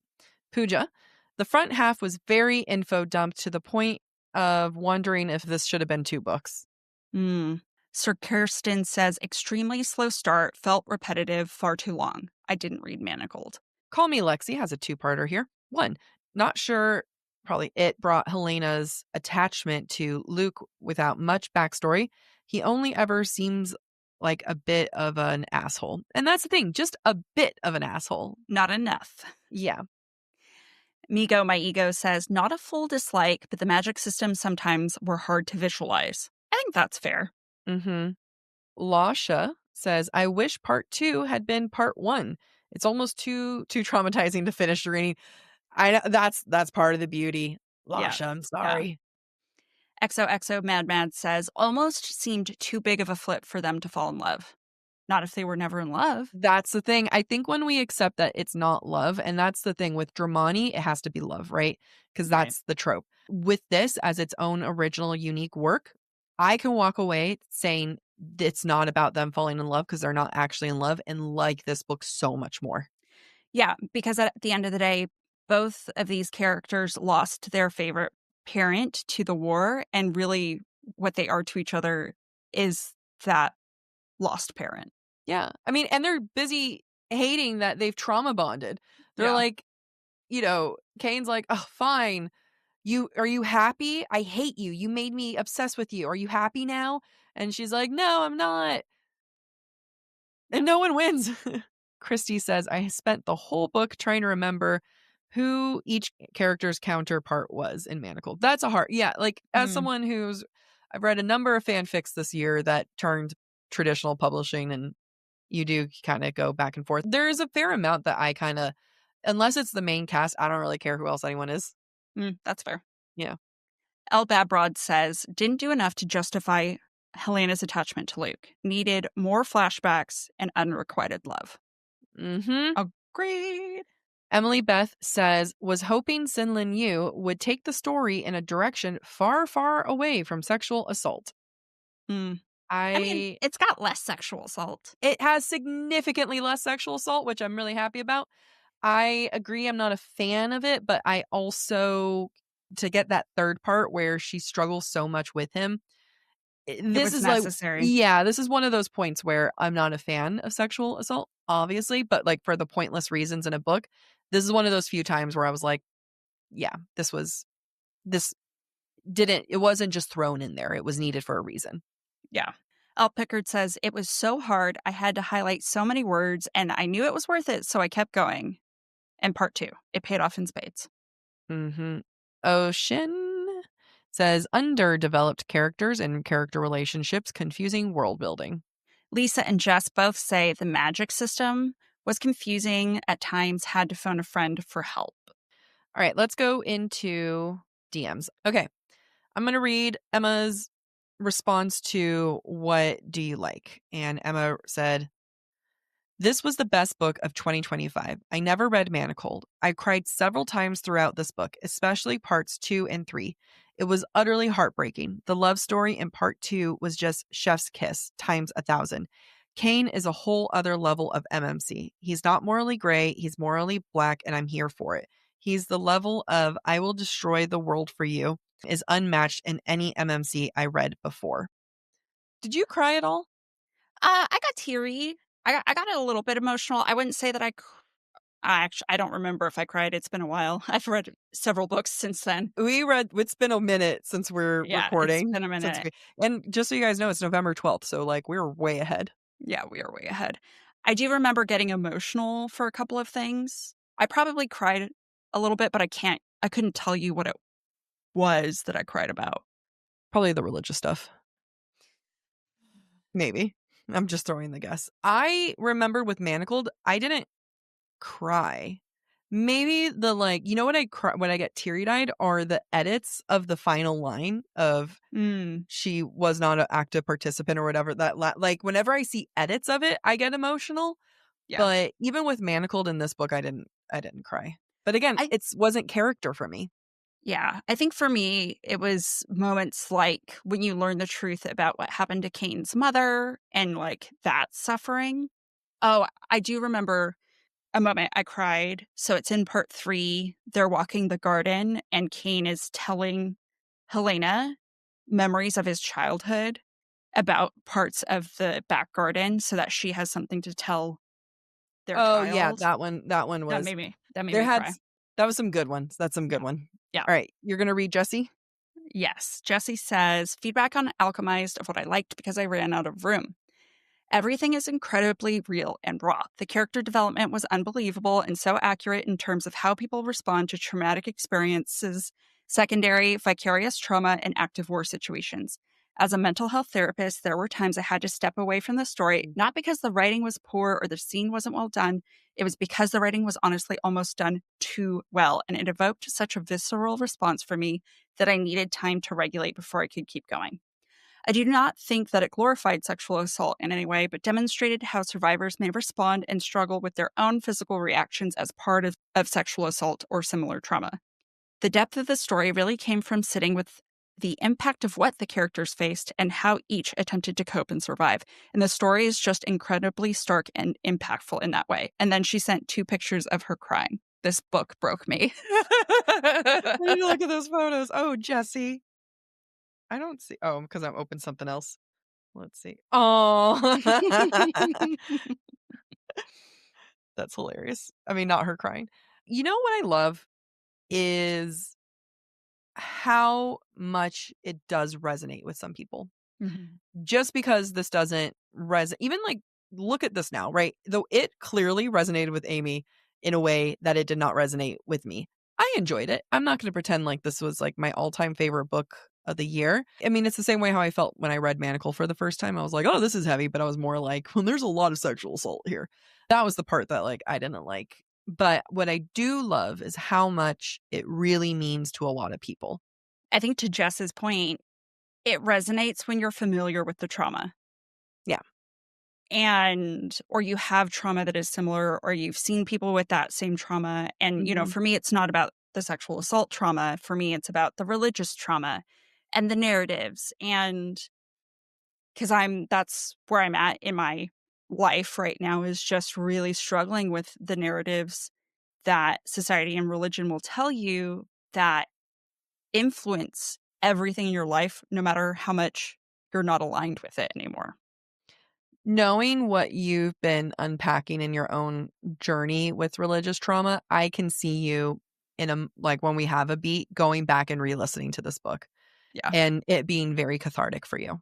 Pooja, the front half was very info dumped to the point of wondering if this should have been 2 books. Sir Kirsten says extremely slow start, felt repetitive, far too long. I didn't read Manacled. Call Me Lexi has a 2-parter here. 1, not sure, probably it brought Helena's attachment to Luke without much backstory. He only ever seems like a bit of an asshole. And that's the thing, just a bit of an asshole. Not enough. Yeah. Migo, my ego, says not a full dislike, but the magic systems sometimes were hard to visualize. I think that's fair. Mm-hmm. Lasha says, I wish part 2 had been part 1. It's almost too traumatizing to finish reading. I know that's part of the beauty. Lasha, I'm sorry. Yeah. XOXO Mad says, almost seemed too big of a flip for them to fall in love. Not if they were never in love. That's the thing. I think when we accept that it's not love, and that's the thing with Dramoine, it has to be love, right? Because that's the trope. With this as its own original, unique work, I can walk away saying it's not about them falling in love because they're not actually in love, and like this book so much more. Yeah, because at the end of the day, both of these characters lost their favorite parent to the war, and really what they are to each other is that lost parent. Yeah. I mean, and they're busy hating that they've trauma bonded. They're like, Kane's like, oh, fine. Are you happy? I hate you. You made me obsessed with you. Are you happy now? And she's like, no, I'm not. And no one wins. Christy says, I spent the whole book trying to remember who each character's counterpart was in Manacled. That's a hard, like as someone I've read a number of fanfics this year that turned traditional publishing, and you do kind of go back and forth. There is a fair amount that I kind of, unless it's the main cast, I don't really care who else anyone is. That's fair. Yeah. El Babrod says, didn't do enough to justify Helena's attachment to Luke. Needed more flashbacks and unrequited love. Mm-hmm. Agreed. Emily Beth says, was hoping SenLinYu would take the story in a direction far, far away from sexual assault. I mean, I it's got less sexual assault. It has significantly less sexual assault, which I'm really happy about. I agree I'm not a fan of it, but I also to get that third part where she struggles so much with him, It this was is like necessary. yeah, this is one of those points where I'm not a fan of sexual assault, obviously, but, like, for the pointless reasons in a book, this is one of those few times where I was like, yeah, this it wasn't just thrown in there, it was needed for a reason. Yeah. L. Pickard says, it was so hard. I had to highlight so many words, and I knew it was worth it, so I kept going. And part two, it paid off in spades. Mhm. Ocean says, "Underdeveloped characters and character relationships, confusing world building." Lisa and Jess both say the magic system was confusing at times, had to phone a friend for help. All right, let's go into DMs. Okay, I'm going to read Emma's response to what do you like? And Emma said, "This was the best book of 2025. I never read Manacled. I cried several times throughout this book, especially parts 2 and 3. It was utterly heartbreaking. The love story in part 2 was just chef's kiss times 1,000. Kane is a whole other level of MMC. He's not morally gray, he's morally black, and I'm here for it. He's the level of I will destroy the world for you is unmatched in any MMC I read before." Did you cry at all? I got teary. I got a little bit emotional. I wouldn't say that I don't remember if I cried. It's been a while. I've read several books since then. It's been a minute since we're Yeah, it's recording, been a minute. and just so you guys know, it's November 12th, so, like, we're way ahead. Yeah, we are way ahead. I do remember getting emotional for a couple of things. I probably cried a little bit, but I couldn't tell you what it was that I cried about. Probably the religious stuff. Maybe. I'm just throwing the guess. I remember with Manacled, I didn't cry. Maybe the, like you know what I cry when I get teary-eyed are the edits of the final line of Mm, she was not an active participant or whatever like, whenever I see edits of it, I get emotional. yeah. But even with Manacled in this book, I didn't cry. But again, I it's wasn't character for me. Yeah, I think for me, it was moments like when you learn the truth about what happened to Cain's mother and like that suffering. Oh, I do remember a moment I cried. So it's in part 3. They're walking the garden and Cain is telling Helena memories of his childhood about parts of the back garden so that she has something to tell their Oh, yeah, child. that one was That made there me had cry. s that was some good ones. That's some Yeah. good one. Yeah. Alright, you're gonna read Jesse? Yes. Jesse says, feedback on Alchemized of what I liked because I ran out of room. Everything is incredibly real and raw. The character development was unbelievable and so accurate in terms of how people respond to traumatic experiences, secondary, vicarious trauma, and active war situations. As a mental health therapist, there were times I had to step away from the story, not because the writing was poor or the scene wasn't well done. It was because the writing was honestly almost done too well, and it evoked such a visceral response for me that I needed time to regulate before I could keep going. I do not think that it glorified sexual assault in any way, but demonstrated how survivors may respond and struggle with their own physical reactions as part of sexual assault or similar trauma. The depth of the story really came from sitting with the impact of what the characters faced and how each attempted to cope and survive. And the story is just incredibly stark and impactful in that way. And then she sent 2 pictures of her crying. This book broke me. I need to look at those photos. Oh, Jesse. I don't see because I've opened something else. Let's see. Oh, that's hilarious. I mean, not her crying. You know what I love is how much it does resonate with some people. Mhm. Just because this doesn't even, like, look at this now, right? Though it clearly resonated with Amy in a way that it did not resonate with me. I enjoyed it. I'm not gonna pretend like this was, like, my all-time favorite book of the year. I mean, it's the same way how I felt when I read Manacle for the first time. I was like, "Oh, this is heavy," but I was more like, "Well, there's a lot of sexual assault here." That was the part that, like, I didn't like. But what I do love is how much it really means to a lot of people. I think to Jess's point, it resonates when you're familiar with the trauma Yeah. or you have trauma that is similar or you've seen people with that same trauma. And, Mhm. for me, it's not about the sexual assault trauma. For me, it's about the religious trauma and the narratives and because that's where I'm at in my life right now, is just really struggling with the narratives that society and religion will tell you that influence everything in your life, no matter how much you're not aligned with it anymore. Knowing what you've been unpacking in your own journey with religious trauma, I can see you in like when we have a beat, going back and re-listening to this book Yeah. and it being very cathartic for you.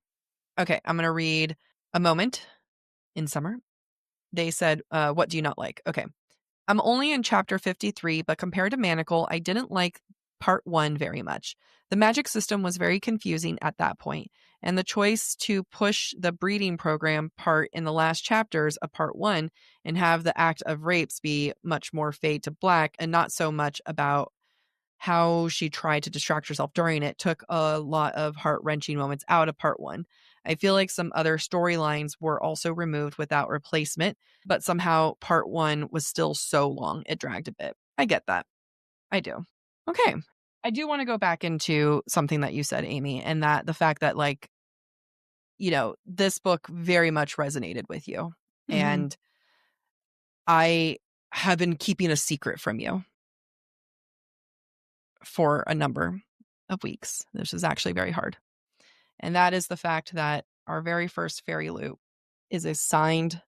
Okay, I'm going to read A Moment in Summer. They said, what do you not like? Okay. I'm only in chapter 53, but compared to Manacled, I didn't like part 1 very much. The magic system was very confusing at that point, and the choice to push the breeding program part in the last chapters of part 1 and have the act of rapes be much more fade to black and not so much about how she tried to distract herself during it took a lot of heart-wrenching moments out of part 1. I feel like some other storylines were also removed without replacement, but somehow part 1 was still so long it dragged a bit. I get that. I do. Okay. I do want to go back into something that you said, Amy, and that the fact that, like, this book very much resonated with you. Mhm. And I have been keeping a secret from you for a number of weeks. This is actually very hard. And that is the fact that our very first fairy loot is a signed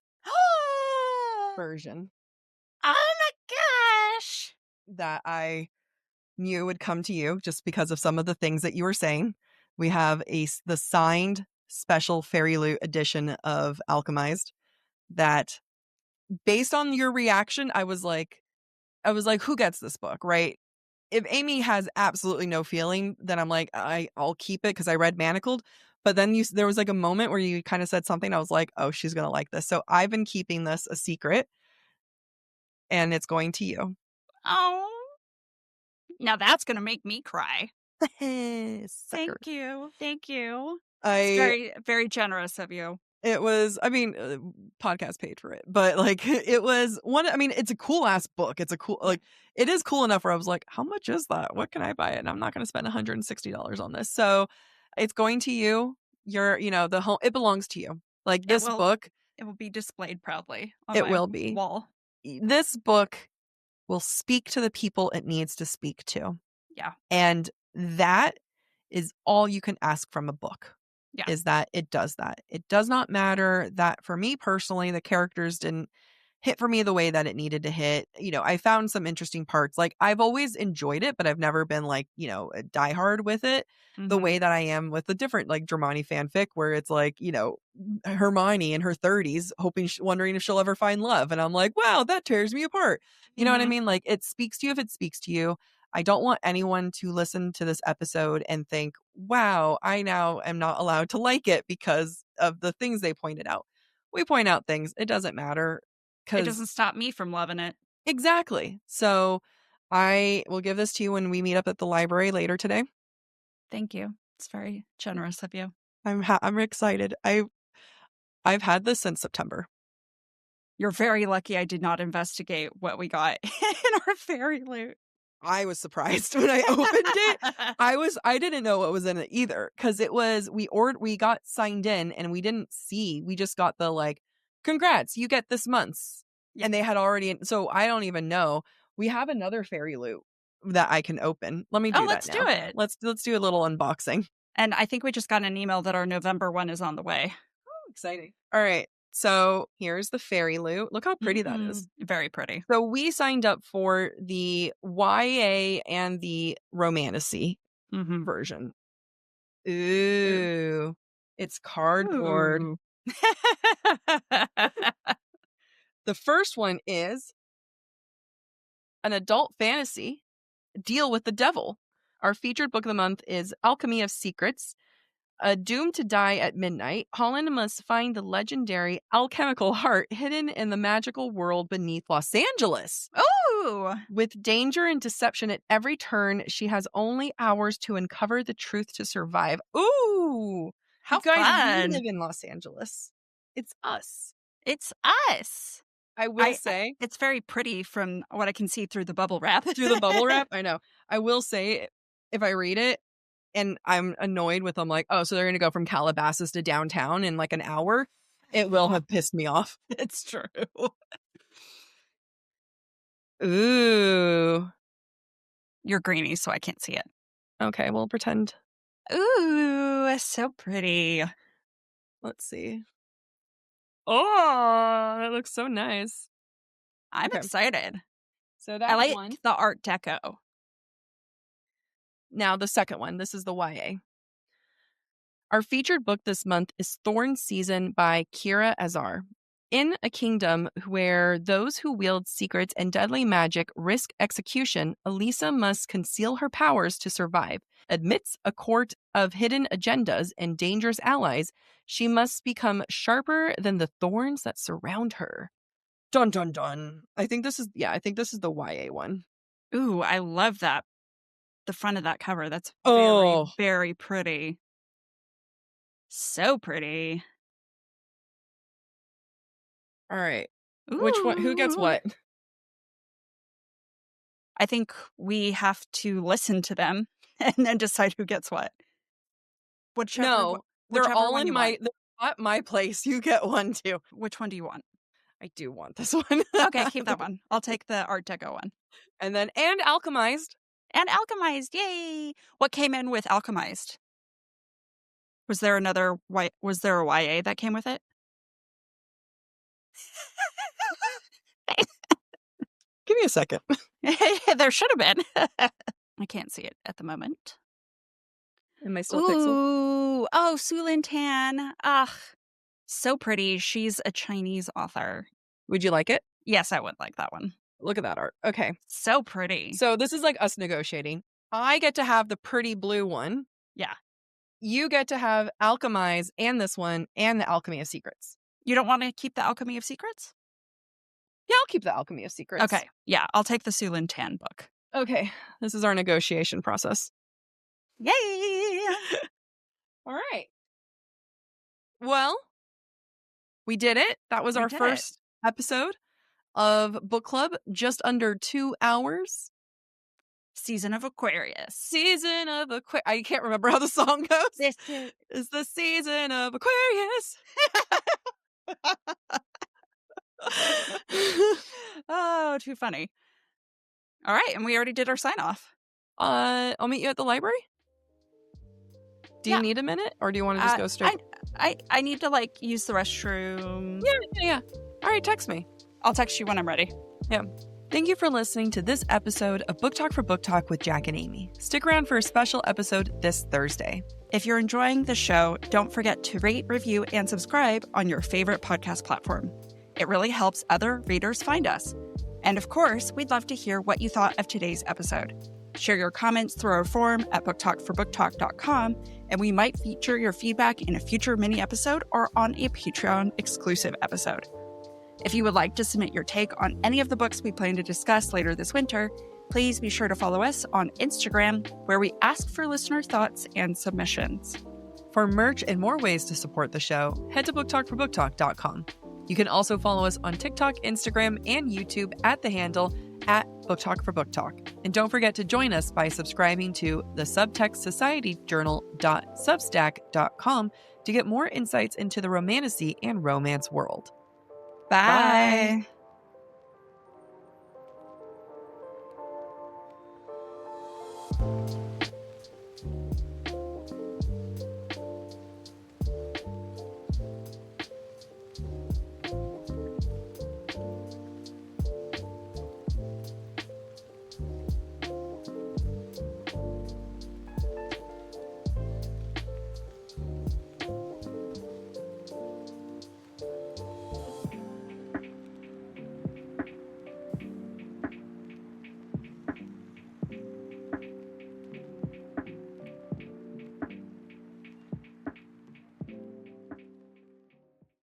version Oh my gosh. that I knew would come to you just because of some of the things that you were saying. We have the signed special fairy loot edition of Alchemized that, based on your reaction, I was like, who gets this book, right? If Amy has absolutely no feeling, then I'm like, I'll keep it because I read Manacled. But then there was like a moment where you kind of said something. I was like, oh, she's going to like this. So I've been keeping this a secret and it's going to you. Oh. Now that's going to make me cry. Sucker. Thank you. Thank you. It's I very, very generous of you. It was, I mean, podcast paid for it, but like it was one. I mean, it's a cool ass book. It's a cool, like, it is cool enough where I was like, how much is that? What can I buy it? And I'm not going to spend $160 on this. So it's going to you. The home, it belongs to you. Like this book, It will be displayed proudly on it my will be. wall. This book will speak to the people it needs to speak to. Yeah. And that is all you can ask from a book. Yeah. Is that it does that. It does not matter that, for me personally, the characters didn't hit for me the way that it needed to hit. I found some interesting parts. Like, I've always enjoyed it, but I've never been like, a diehard with it the way that I am with the different, like, Dramoine fanfic, where it's like, Hermione in her 30s wondering if she'll ever find love. And I'm like, wow, that tears me apart. You know what I mean? Like, it speaks to you if it speaks to you. I don't want anyone to listen to this episode and think, wow, I now am not allowed to like it because of the things they pointed out. We point out things. It doesn't matter. It doesn't stop me from loving it. Exactly. So I will give this to you when we meet up at the library later today. Thank you. It's very generous of you. I'm excited. I've had this since September. You're very lucky I did not investigate what we got in our fairy loot. I was surprised when I opened it. I didn't know what was in it either, because it was, we got signed in and we didn't see. We just got the, like, congrats, you get this month's. Yeah. And they had already, so I don't even know. We have another fairy loot that I can open. Let me do that now. Let's do it. Let's do a little unboxing. And I think we just got an email that our November one is on the way. Oh, exciting. All right. So here's the fairy loot. Look how pretty that is. Very pretty. So we signed up for the YA and the romantasy version. Ooh. It's cardboard. Ooh. The first one is an adult fantasy, Deal with the Devil. Our featured book of the month is Alchemy of Secrets. Doomed to die at midnight, Holland must find the legendary alchemical heart hidden in the magical world beneath Los Angeles. Oh! With danger and deception at every turn, she has only hours to uncover the truth to survive. Ooh! How you guys, fun! We live in Los Angeles. It's us. It's us. I will say, it's very pretty from what I can see through the bubble wrap. Through the bubble wrap? I know. I will say, if I read it, and I'm annoyed with them, like, oh, so they're going to go from Calabasas to downtown in like an hour, it will have pissed me off. It's true. Ooh. You're greeny, so I can't see it. Okay, we'll pretend. Ooh, so pretty. Let's see. Oh, that looks so nice. I'm Okay. excited. So that's I like one. the Art Deco. Now the second one. This is the YA. Our featured book this month is Thorn Season by Kira Azar. In a kingdom where those who wield secrets and deadly magic risk execution, Elisa must conceal her powers to survive. Amidst a court of hidden agendas and dangerous allies, she must become sharper than the thorns that surround her. Dun dun dun. I think this is the YA one. Ooh, I love that. The front of that cover. That's Oh. very, very pretty. So pretty. All right. Ooh. Which one? Who gets what? I think we have to listen to them and then decide who gets what. They're all in they're at my place. You get one too. Which one do you want? I do want this one. Okay, keep that one. I'll take the Art Deco one. And Alchemized. And Alchemized, yay! What came in with Alchemized? Was there a YA that came with it? Give me a second. There should have been. I can't see it at the moment. Am I still pixel? Ooh, oh, Sulin Tan. Ugh, so pretty. She's a Chinese author. Would you like it? Yes, I would like that one. Look at that art. Okay. So pretty. So this is like us negotiating. I get to have the pretty blue one. Yeah. You get to have Alchemize and this one and the Alchemy of Secrets. You don't want to keep the Alchemy of Secrets? Yeah, I'll keep the Alchemy of Secrets. Okay. Yeah, I'll take the Sulin Tan book. Okay. This is our negotiation process. Yay! All right. Well, we did it. That was our first episode of book club, just under 2 hours. Season of Aquarius. Season of Aquarius. I can't remember how the song goes. This is the season of Aquarius. Oh, too funny. All right, and we already did our sign off. I'll meet you at the library. Do you need a minute, or do you want to just go straight? I need to use the restroom. Yeah. All right, text me. I'll text you when I'm ready. Yeah. Thank you for listening to this episode of Book Talk for Book Talk with Jack and Amy. Stick around for a special episode this Thursday. If you're enjoying the show, don't forget to rate, review, and subscribe on your favorite podcast platform. It really helps other readers find us. And of course, we'd love to hear what you thought of today's episode. Share your comments through our form at booktalkforbooktalk.com, and we might feature your feedback in a future mini episode or on a Patreon exclusive episode. If you would like to submit your take on any of the books we plan to discuss later this winter, please be sure to follow us on Instagram, where we ask for listener thoughts and submissions. For merch and more ways to support the show, head to booktalkforbooktalk.com. You can also follow us on TikTok, Instagram, and YouTube at the handle @BookTalkForBookTalk. And don't forget to join us by subscribing to the Subtext Society Journal.substack.com to get more insights into the romantasy and romance world. Bye.